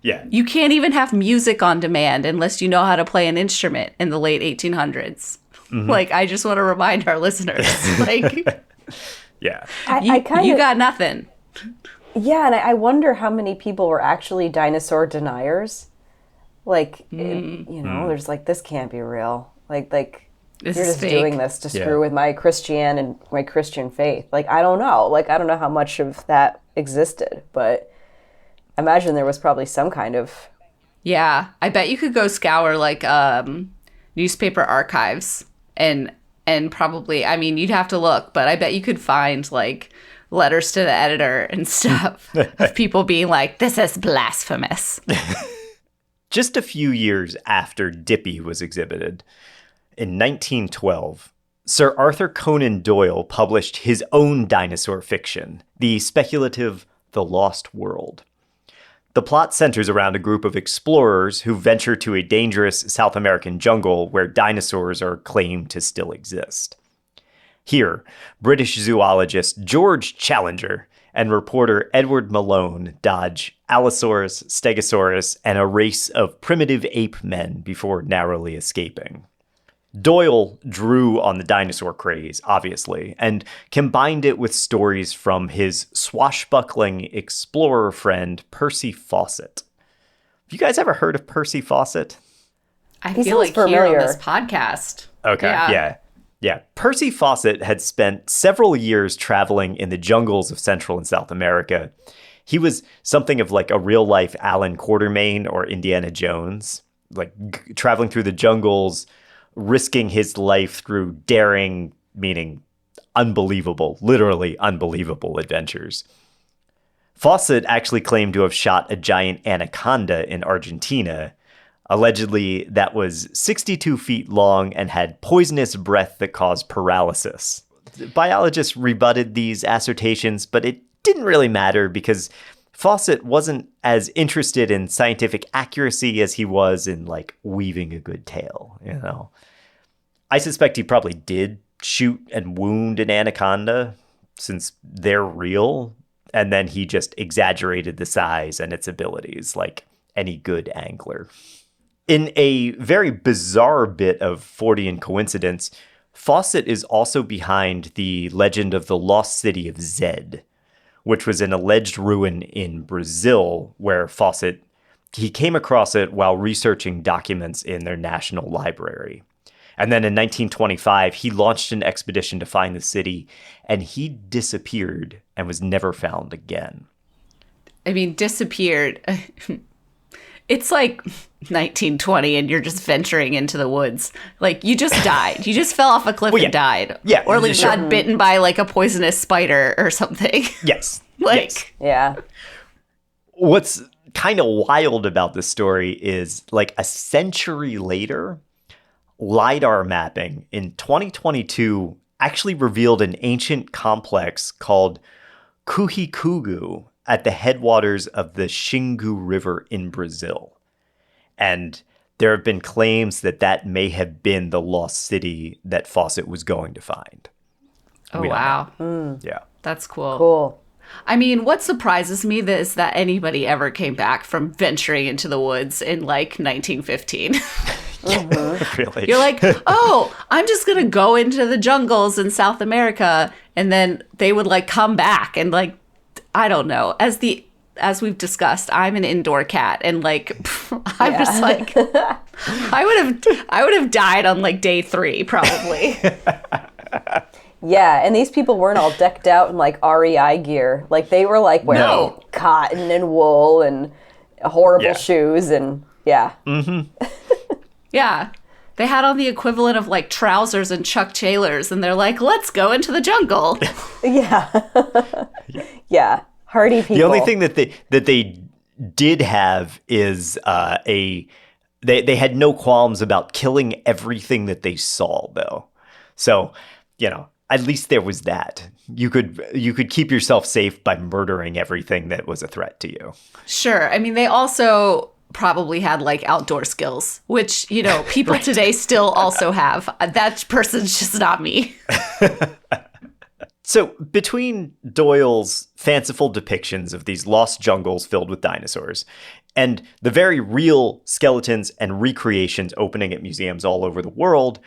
Yeah. You can't even have music on demand unless you know how to play an instrument in the late 1800s. Like, I just want to remind our listeners, like, Yeah. you got nothing. Yeah, and I wonder how many people were actually dinosaur deniers. Like, there's like, this can't be real. Like This you're is just fake. doing this to Yeah. screw with my Christian faith. Like, I don't know. Like, I don't know how much of that existed, but I imagine there was probably some kind of. Yeah, I bet you could go scour like newspaper archives and probably, I mean, you'd have to look, but I bet you could find like letters to the editor and stuff of people being like, this is blasphemous. Just a few years after Dippy was exhibited, in 1912, Sir Arthur Conan Doyle published his own dinosaur fiction, the speculative The Lost World. The plot centers around a group of explorers who venture to a dangerous South American jungle where dinosaurs are claimed to still exist. Here, British zoologist George Challenger and reporter Edward Malone dodge Allosaurus, Stegosaurus, and a race of primitive ape men before narrowly escaping. Doyle drew on the dinosaur craze, obviously, and combined it with stories from his swashbuckling explorer friend Percy Fawcett. Have you guys ever heard of Percy Fawcett? I He feel sounds like here on familiar. this podcast. Okay, yeah. Percy Fawcett had spent several years traveling in the jungles of Central and South America. He was something of like a real-life Alan Quatermain or Indiana Jones, like traveling through the jungles, risking his life through daring, meaning unbelievable, literally unbelievable adventures. Fawcett actually claimed to have shot a giant anaconda in Argentina. Allegedly, that was 62 feet long and had poisonous breath that caused paralysis. Biologists rebutted these assertions, but it didn't really matter because Fawcett wasn't as interested in scientific accuracy as he was in, like, weaving a good tale, you know? I suspect he probably did shoot and wound an anaconda, since they're real, and then he just exaggerated the size and its abilities, like any good angler. In a very bizarre bit of Fortean coincidence, Fawcett is also behind the legend of the lost city of Zed, which was an alleged ruin in Brazil where Fawcett, he came across it while researching documents in their national library. And then in 1925, he launched an expedition to find the city, and he disappeared and was never found again. I mean, disappeared. It's like 1920 and you're just venturing into the woods. Like, you just died. You just fell off a cliff and died. Yeah, Or like sure. got bitten by like a poisonous spider or something. Yes. Like, yes. Yeah. What's kind of wild about this story is like a century later, LiDAR mapping in 2022 actually revealed an ancient complex called Kuhikugu at the headwaters of the Xingu River in Brazil. And there have been claims that that may have been the lost city that Fawcett was going to find. oh, We don't wow. Yeah. That's cool. Cool. I mean, what surprises me is that anybody ever came back from venturing into the woods in like 1915. Really. You're like, oh, I'm just going to go into the jungles in South America. And then they would like come back and like, I don't know. As we've discussed, I'm an indoor cat. And like, I'm just like, I would have died on like day 3, probably. Yeah, and these people weren't all decked out in like REI gear. Like they were like wearing No. cotton and wool and horrible Yeah. shoes and yeah. Yeah. They had on the equivalent of like trousers and Chuck Taylors. And they're like, let's go into the jungle. Yeah. Yeah. Hardy people. The only thing that they did have is they had no qualms about killing everything that they saw, though. So, at least there was that. You could keep yourself safe by murdering everything that was a threat to you. Sure. I mean, they also probably had like outdoor skills, which, people today still also have. That person's just not me. So between Doyle's fanciful depictions of these lost jungles filled with dinosaurs and the very real skeletons and recreations opening at museums all over the world,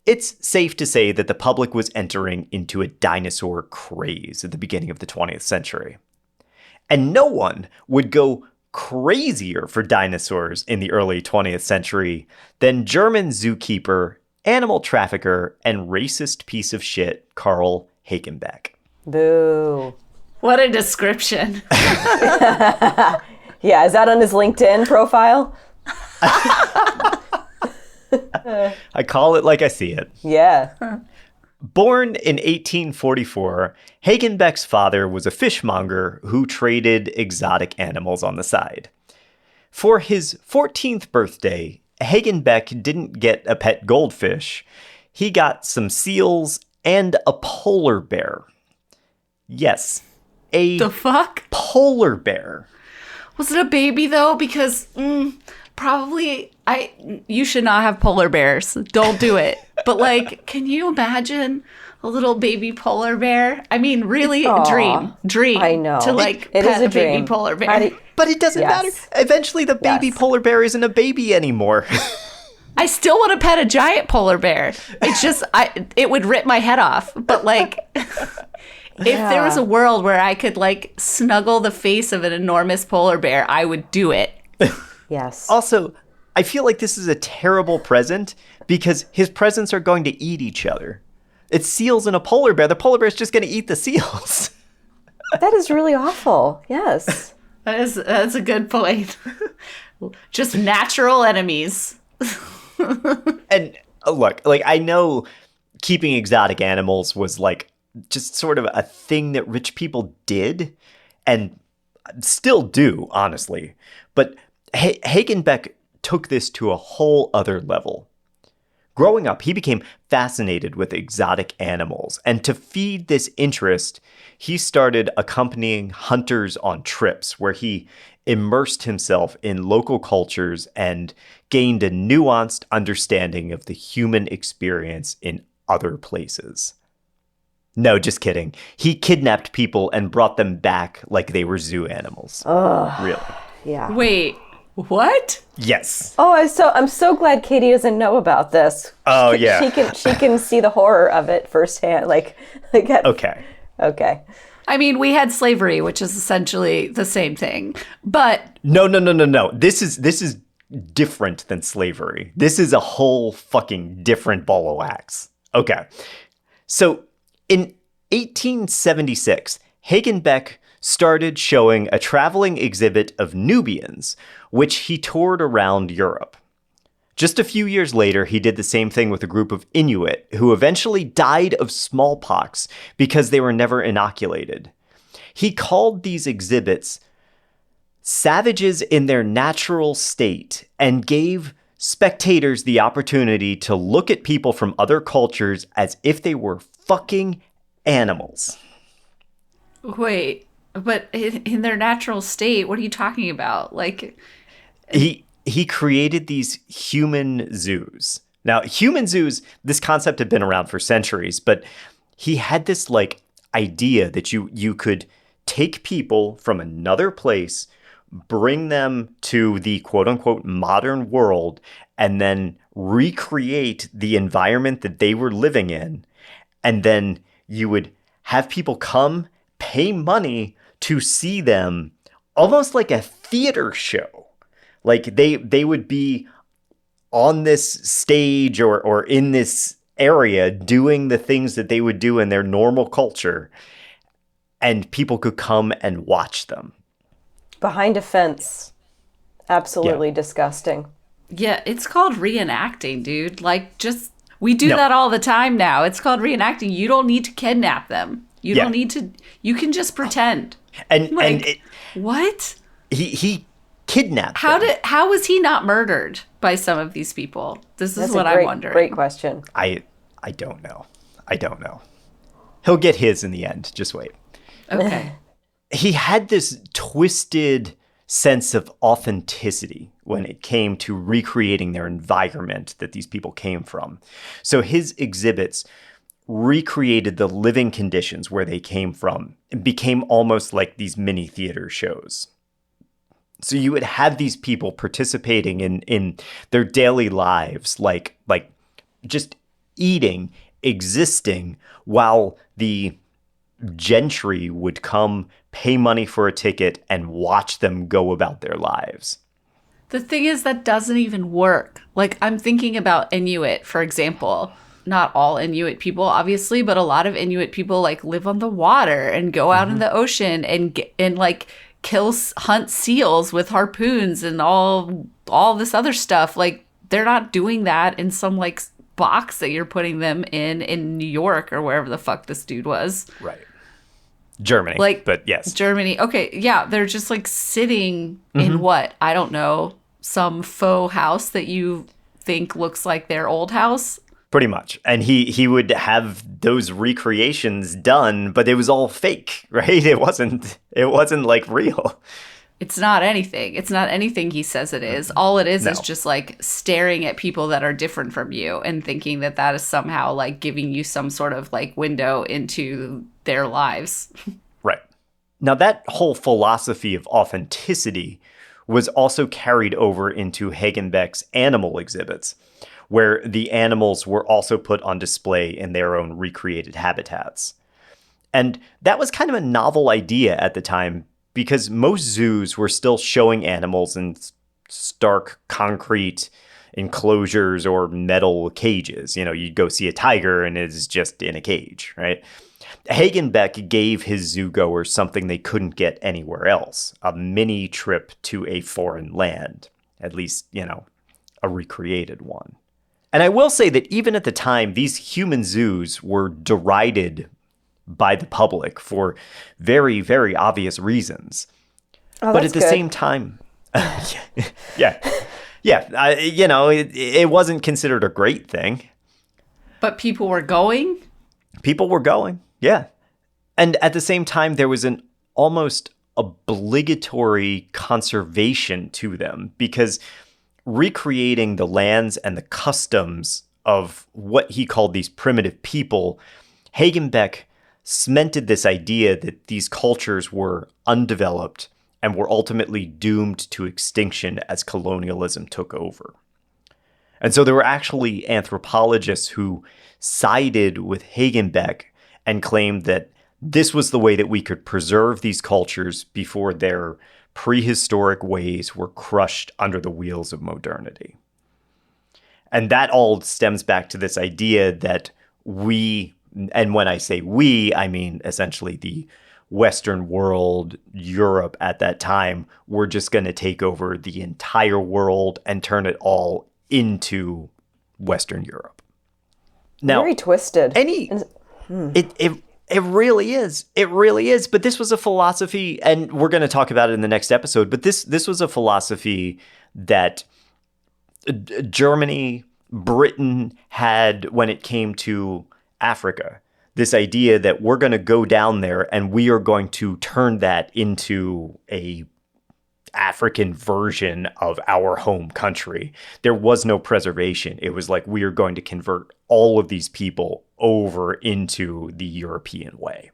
it's safe to say that the public was entering into a dinosaur craze at the beginning of the 20th century. And no one would go crazier for dinosaurs in the early 20th century than German zookeeper, animal trafficker, and racist piece of shit Carl Hagenbeck. Boo. What a description. Yeah, is that on his LinkedIn profile? I call it like I see it. Yeah. Born in 1844, Hagenbeck's father was a fishmonger who traded exotic animals on the side. For his 14th birthday, Hagenbeck didn't get a pet goldfish. He got some seals and a polar bear. Yes, a The fuck? polar bear. Was it a baby though? Because probably you should not have polar bears. Don't do it. But like, can you imagine a little baby polar bear? I mean, really, Aw, dream. I know. To like It pet is a a baby dream. polar bear. How do you- But it doesn't Yes. matter. Eventually, the baby Yes. polar bear isn't a baby anymore. I still want to pet a giant polar bear. It's just, it would rip my head off. But like, if there was a world where I could like snuggle the face of an enormous polar bear, I would do it. Yes. Also, I feel like this is a terrible present because his presents are going to eat each other. It's seals and a polar bear. The polar bear's just going to eat the seals. That is really awful. Yes. That's a good point. Just natural enemies. And look, like I know keeping exotic animals was like just sort of a thing that rich people did and still do, honestly. But Hagenbeck took this to a whole other level. Growing up, he became fascinated with exotic animals, and to feed this interest, he started accompanying hunters on trips where he immersed himself in local cultures and gained a nuanced understanding of the human experience in other places. No, just kidding. He kidnapped people and brought them back like they were zoo animals. Really? Yeah. Wait, what? Yes. Oh, I'm so glad Katie doesn't know about this. Oh, yeah. She can see the horror of it firsthand. Okay. Okay. I mean, we had slavery, which is essentially the same thing. But No. This is different than slavery. This is a whole fucking different ball of wax. Okay. So in 1876, Hagenbeck started showing a traveling exhibit of Nubians, which he toured around Europe. Just a few years later, he did the same thing with a group of Inuit who eventually died of smallpox because they were never inoculated. He called these exhibits savages in their natural state and gave spectators the opportunity to look at people from other cultures as if they were fucking animals. Wait, but in their natural state, what are you talking about? Like, He created these human zoos. Now, human zoos, this concept had been around for centuries, but he had this like idea that you could take people from another place, bring them to the quote unquote modern world, and then recreate the environment that they were living in. And then you would have people come, pay money to see them, almost like a theater show. Like they would be on this stage or in this area doing the things that they would do in their normal culture, and people could come and watch them. Behind a fence. Absolutely disgusting. yeah, it's called reenacting, dude. Like, just, we do that all the time now. It's called reenacting. You don't need to kidnap them. You don't need to, you can just pretend. And Like, and it, what? he kidnapped them. How was he not murdered by some of these people? This is That's what a great, I'm wondering. great question. I don't know. I don't know. He'll get his in the end. Just wait. Okay. He had this twisted sense of authenticity when it came to recreating their environment that these people came from. So his exhibits recreated the living conditions where they came from and became almost like these mini theater shows. So you would have these people participating in their daily lives, like just eating, existing, while the gentry would come, pay money for a ticket, and watch them go about their lives. The thing is, that doesn't even work. Like, I'm thinking about Inuit, for example. Not all Inuit people, obviously, but a lot of Inuit people like live on the water and go out in the ocean and like hunt seals with harpoons and all this other stuff. Like, they're not doing that in some like box that you're putting them in New York or wherever the fuck this dude was. Right. Germany. Like, but yes. Germany. Okay, yeah, they're just like sitting in what? I don't know, some faux house that you think looks like their old house. Pretty much. And he would have those recreations done, but it was all fake, right? It wasn't like real. It's not anything. It's not anything he says it is. All it is No. just like staring at people that are different from you and thinking that that is somehow like giving you some sort of like window into their lives. Right. Now that whole philosophy of authenticity was also carried over into Hagenbeck's animal exhibits, where the animals were also put on display in their own recreated habitats. And that was kind of a novel idea at the time, because most zoos were still showing animals in stark concrete enclosures or metal cages. You know, you'd go see a tiger and it's just in a cage, right? Hagenbeck gave his zoo goers something they couldn't get anywhere else, a mini trip to a foreign land, at least, you know, a recreated one. And I will say that even at the time, these human zoos were derided by the public for very, very obvious reasons. Oh, but that's at the good. same time, it wasn't considered a great thing. But people were going. People were going, yeah. And at the same time, there was an almost obligatory conservation to them, because recreating the lands and the customs of what he called these primitive people, Hagenbeck cemented this idea that these cultures were undeveloped and were ultimately doomed to extinction as colonialism took over. And so there were actually anthropologists who sided with Hagenbeck and claimed that this was the way that we could preserve these cultures before their prehistoric ways were crushed under the wheels of modernity. And that all stems back to this idea that we, and when I say we, I mean essentially the Western world, Europe at that time, were just going to take over the entire world and turn it all into Western Europe. Now, Very twisted. It really is. It really is. But this was a philosophy, and we're going to talk about it in the next episode, but this was a philosophy that Germany, Britain had when it came to Africa. This idea that we're going to go down there and we are going to turn that into a African version of our home country. There was no preservation. It was like, we are going to convert all of these people over into the European way.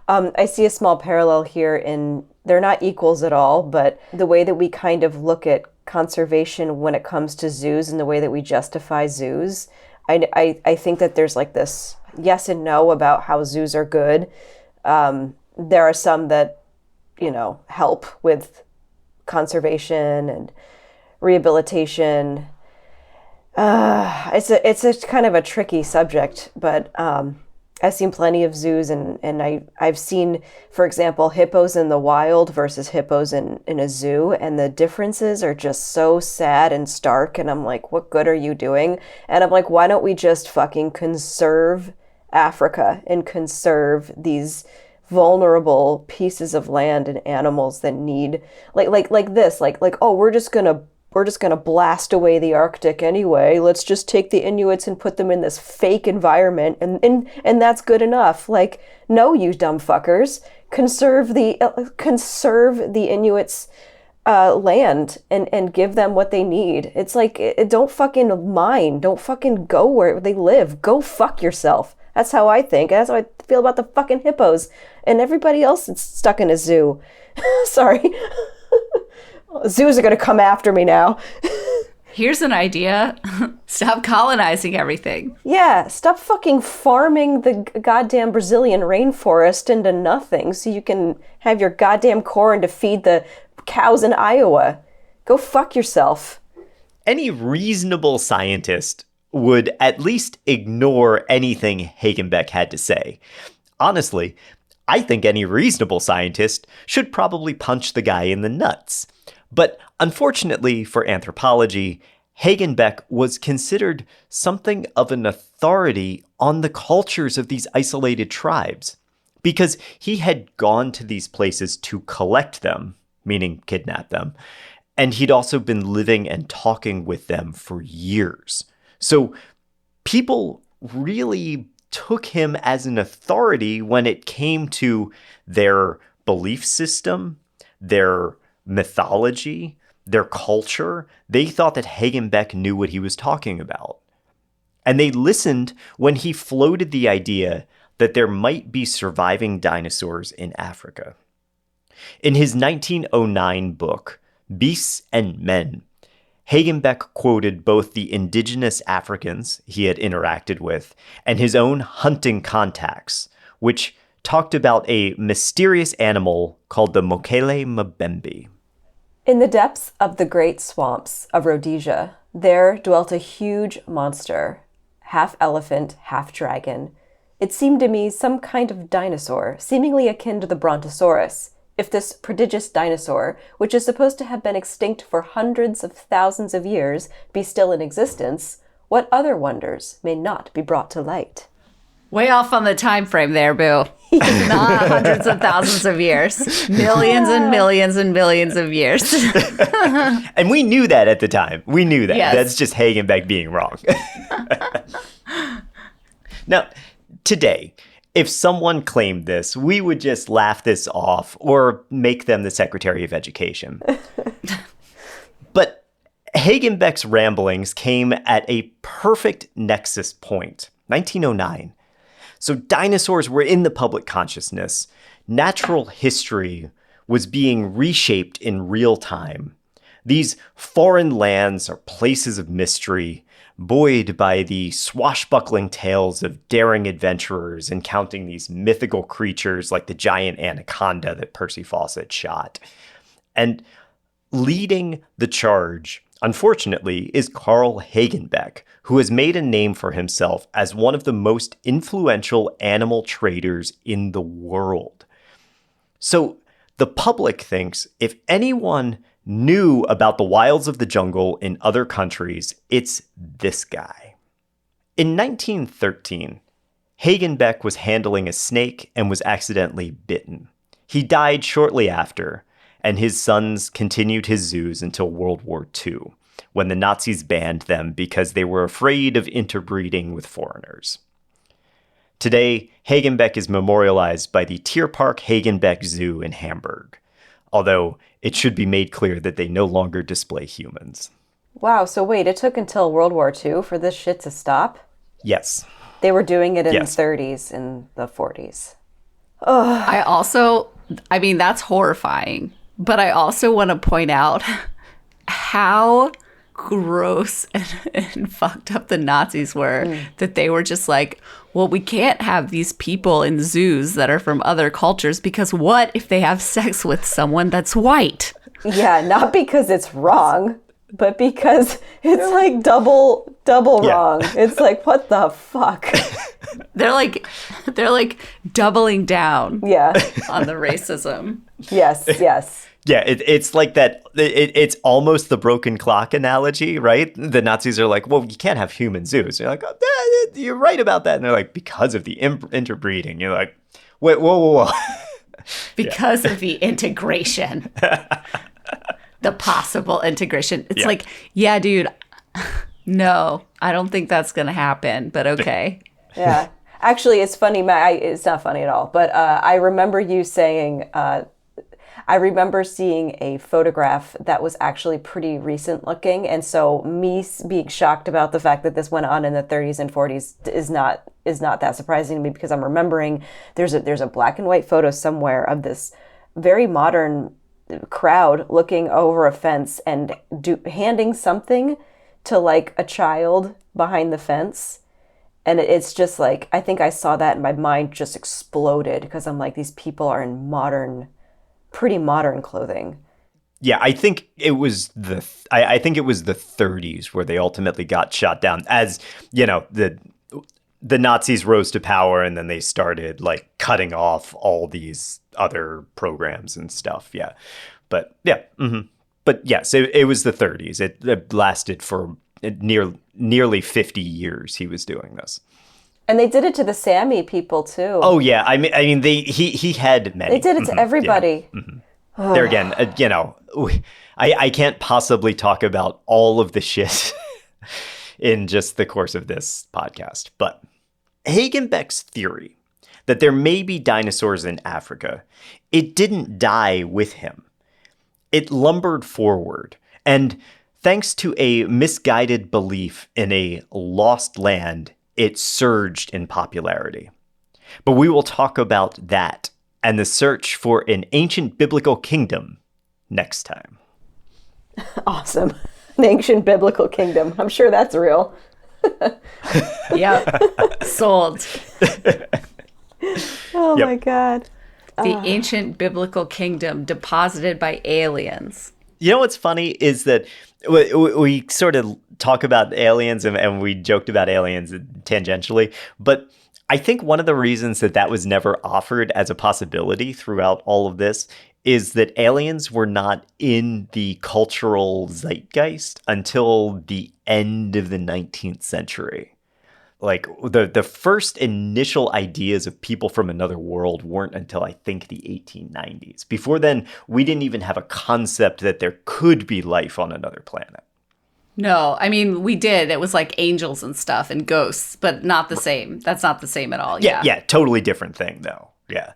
I see a small parallel here in, they're not equals at all, but the way that we kind of look at conservation when it comes to zoos and the way that we justify zoos. I think that there's like this yes and no about how zoos are good. There are some that, help with conservation and rehabilitation. It's a kind of a tricky subject, but I've seen plenty of zoos, and I've seen, for example, hippos in the wild versus hippos in a zoo, and the differences are just so sad and stark, and I'm like, what good are you doing? And I'm like, why don't we just fucking conserve Africa and conserve these vulnerable pieces of land and animals that need like this, oh, we're just gonna blast away the Arctic anyway. Let's just take the Inuits and put them in this fake environment, and that's good enough. Like, no, you dumb fuckers, conserve the Inuits' land and give them what they need. It's like, don't fucking mine, don't fucking go where they live. Go fuck yourself. That's how I think. That's how I feel about the fucking hippos and everybody else that's stuck in a zoo. Sorry. Zoos are going to come after me now. Here's an idea. Stop colonizing everything. Yeah, stop fucking farming the goddamn Brazilian rainforest into nothing so you can have your goddamn corn to feed the cows in Iowa. Go fuck yourself. Any reasonable scientist would at least ignore anything Hagenbeck had to say. Honestly, I think any reasonable scientist should probably punch the guy in the nuts. But unfortunately for anthropology, Hagenbeck was considered something of an authority on the cultures of these isolated tribes, because he had gone to these places to collect them, meaning kidnap them, and he'd also been living and talking with them for years. So people really took him as an authority when it came to their belief system, their mythology, their culture. They thought that Hagenbeck knew what he was talking about. And they listened when he floated the idea that there might be surviving dinosaurs in Africa. In his 1909 book, Beasts and Men, Hagenbeck quoted both the indigenous Africans he had interacted with and his own hunting contacts, which talked about a mysterious animal called the Mokele Mbembe. In the depths of the great swamps of Rhodesia, there dwelt a huge monster, half elephant, half dragon. It seemed to me some kind of dinosaur, seemingly akin to the Brontosaurus. If this prodigious dinosaur, which is supposed to have been extinct for hundreds of thousands of years, be still in existence, what other wonders may not be brought to light? Way off on the time frame there, Boo. Not hundreds of thousands of years. Millions and millions and millions of years. And we knew that at the time. We knew that. Yes. That's just Hagenbeck being wrong. Now, today, if someone claimed this, we would just laugh this off or make them the Secretary of Education. But Hagenbeck's ramblings came at a perfect nexus point, 1909. So dinosaurs were in the public consciousness. Natural history was being reshaped in real time. These foreign lands are places of mystery, buoyed by the swashbuckling tales of daring adventurers encountering these mythical creatures like the giant anaconda that Percy Fawcett shot. And leading the charge, unfortunately, is Carl Hagenbeck, who has made a name for himself as one of the most influential animal traders in the world. So the public thinks if anyone knew about the wilds of the jungle in other countries, it's this guy. In 1913, Hagenbeck was handling a snake and was accidentally bitten. He died shortly after, and his sons continued his zoos until World War II, when the Nazis banned them because they were afraid of interbreeding with foreigners. Today, Hagenbeck is memorialized by the Tierpark Hagenbeck Zoo in Hamburg, although it should be made clear that they no longer display humans. Wow, so wait, it took until World War II for this shit to stop? Yes. They were doing it in Yes. the 30s and the 40s. I mean, that's horrifying. But I also want to point out how gross and fucked up the Nazis were, that they were just like, well, we can't have these people in zoos that are from other cultures because what if they have sex with someone that's white? Yeah, not because it's wrong, but because it's like double wrong. It's like, what the fuck? They're like doubling down Yeah. on the racism. Yes. Yeah, it's like that. It's almost the broken clock analogy, right? The Nazis are like, well, you can't have human zoos. You're like, oh, you're right about that. And they're like, because of the interbreeding. You're like, wait, whoa. Because of the integration. The possible integration. It's like, yeah, dude, no, I don't think that's going to happen, but okay. Yeah. Actually, it's funny, Matt. It's not funny at all, but I remember you saying, I remember seeing a photograph that was actually pretty recent looking. And so me being shocked about the fact that this went on in the 30s and 40s is not that surprising to me, because I'm remembering there's a black and white photo somewhere of this very modern crowd looking over a fence and handing something to like a child behind the fence. And it's just like, I think I saw that and my mind just exploded, because I'm like, these people are in pretty modern clothing. Yeah, I think it was I think it was the 30s where they ultimately got shot down, as, you know, the Nazis rose to power, and then they started like cutting off all these other programs and stuff. Yeah. But yeah. Mm-hmm. But yes, it was the 30s. It lasted for nearly 50 years. He was doing this. And they did it to the Sami people too. Oh yeah. I mean he had many. They did it to everybody. Yeah. Mm-hmm. There again, you know, I can't possibly talk about all of the shit in just the course of this podcast. But Hagenbeck's theory that there may be dinosaurs in Africa, it didn't die with him. It lumbered forward. And thanks to a misguided belief in a lost land, it surged in popularity. But we will talk about that and the search for an ancient biblical kingdom next time. Awesome. An ancient biblical kingdom. I'm sure that's real. Yep. Sold. Oh Yep. my God. The ancient biblical kingdom deposited by aliens. You know what's funny is that we sort of talk about aliens and we joked about aliens tangentially, but I think one of the reasons that was never offered as a possibility throughout all of this is that aliens were not in the cultural zeitgeist until the end of the 19th century. Like the first initial ideas of people from another world weren't until I think the 1890s. Before then, we didn't even have a concept that there could be life on another planet. No, I mean, we did. It was like angels and stuff and ghosts, but not the same. That's not the same at all. Yeah, totally different thing though. Yeah.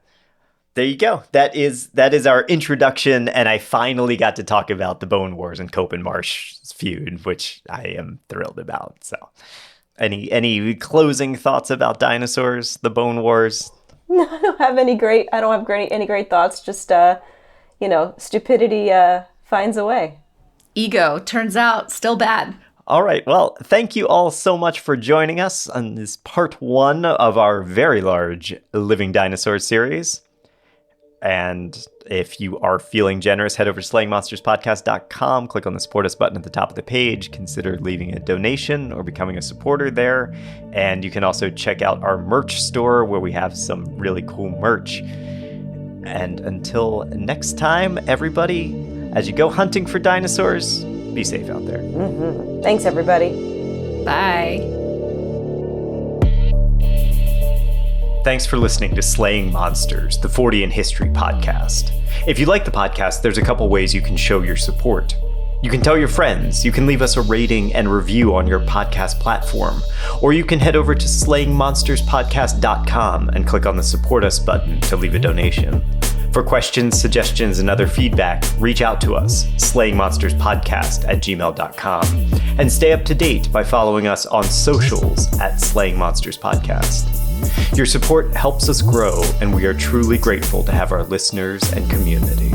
There you go. That is our introduction, and I finally got to talk about the Bone Wars and Cope and Marsh feud, which I am thrilled about. So, any closing thoughts about dinosaurs, the Bone Wars? I don't have any great thoughts. Just, stupidity finds a way. Ego, turns out, still bad. All right. Well, thank you all so much for joining us on this part 1 of our very large Living Dinosaurs series. And if you are feeling generous, head over to slayingmonsterspodcast.com, click on the support us button at the top of the page, consider leaving a donation or becoming a supporter there. And you can also check out our merch store where we have some really cool merch. And until next time, everybody, as you go hunting for dinosaurs, be safe out there. Thanks, everybody. Bye. Thanks for listening to Slaying Monsters, the 40 in History podcast. If you like the podcast, there's a couple ways you can show your support. You can tell your friends, you can leave us a rating and review on your podcast platform, or you can head over to slayingmonsterspodcast.com and click on the Support Us button to leave a donation. For questions, suggestions, and other feedback, reach out to us, slayingmonsterspodcast@gmail.com, and stay up to date by following us on socials @Slaying Monsters Podcast. Your support helps us grow, and we are truly grateful to have our listeners and community.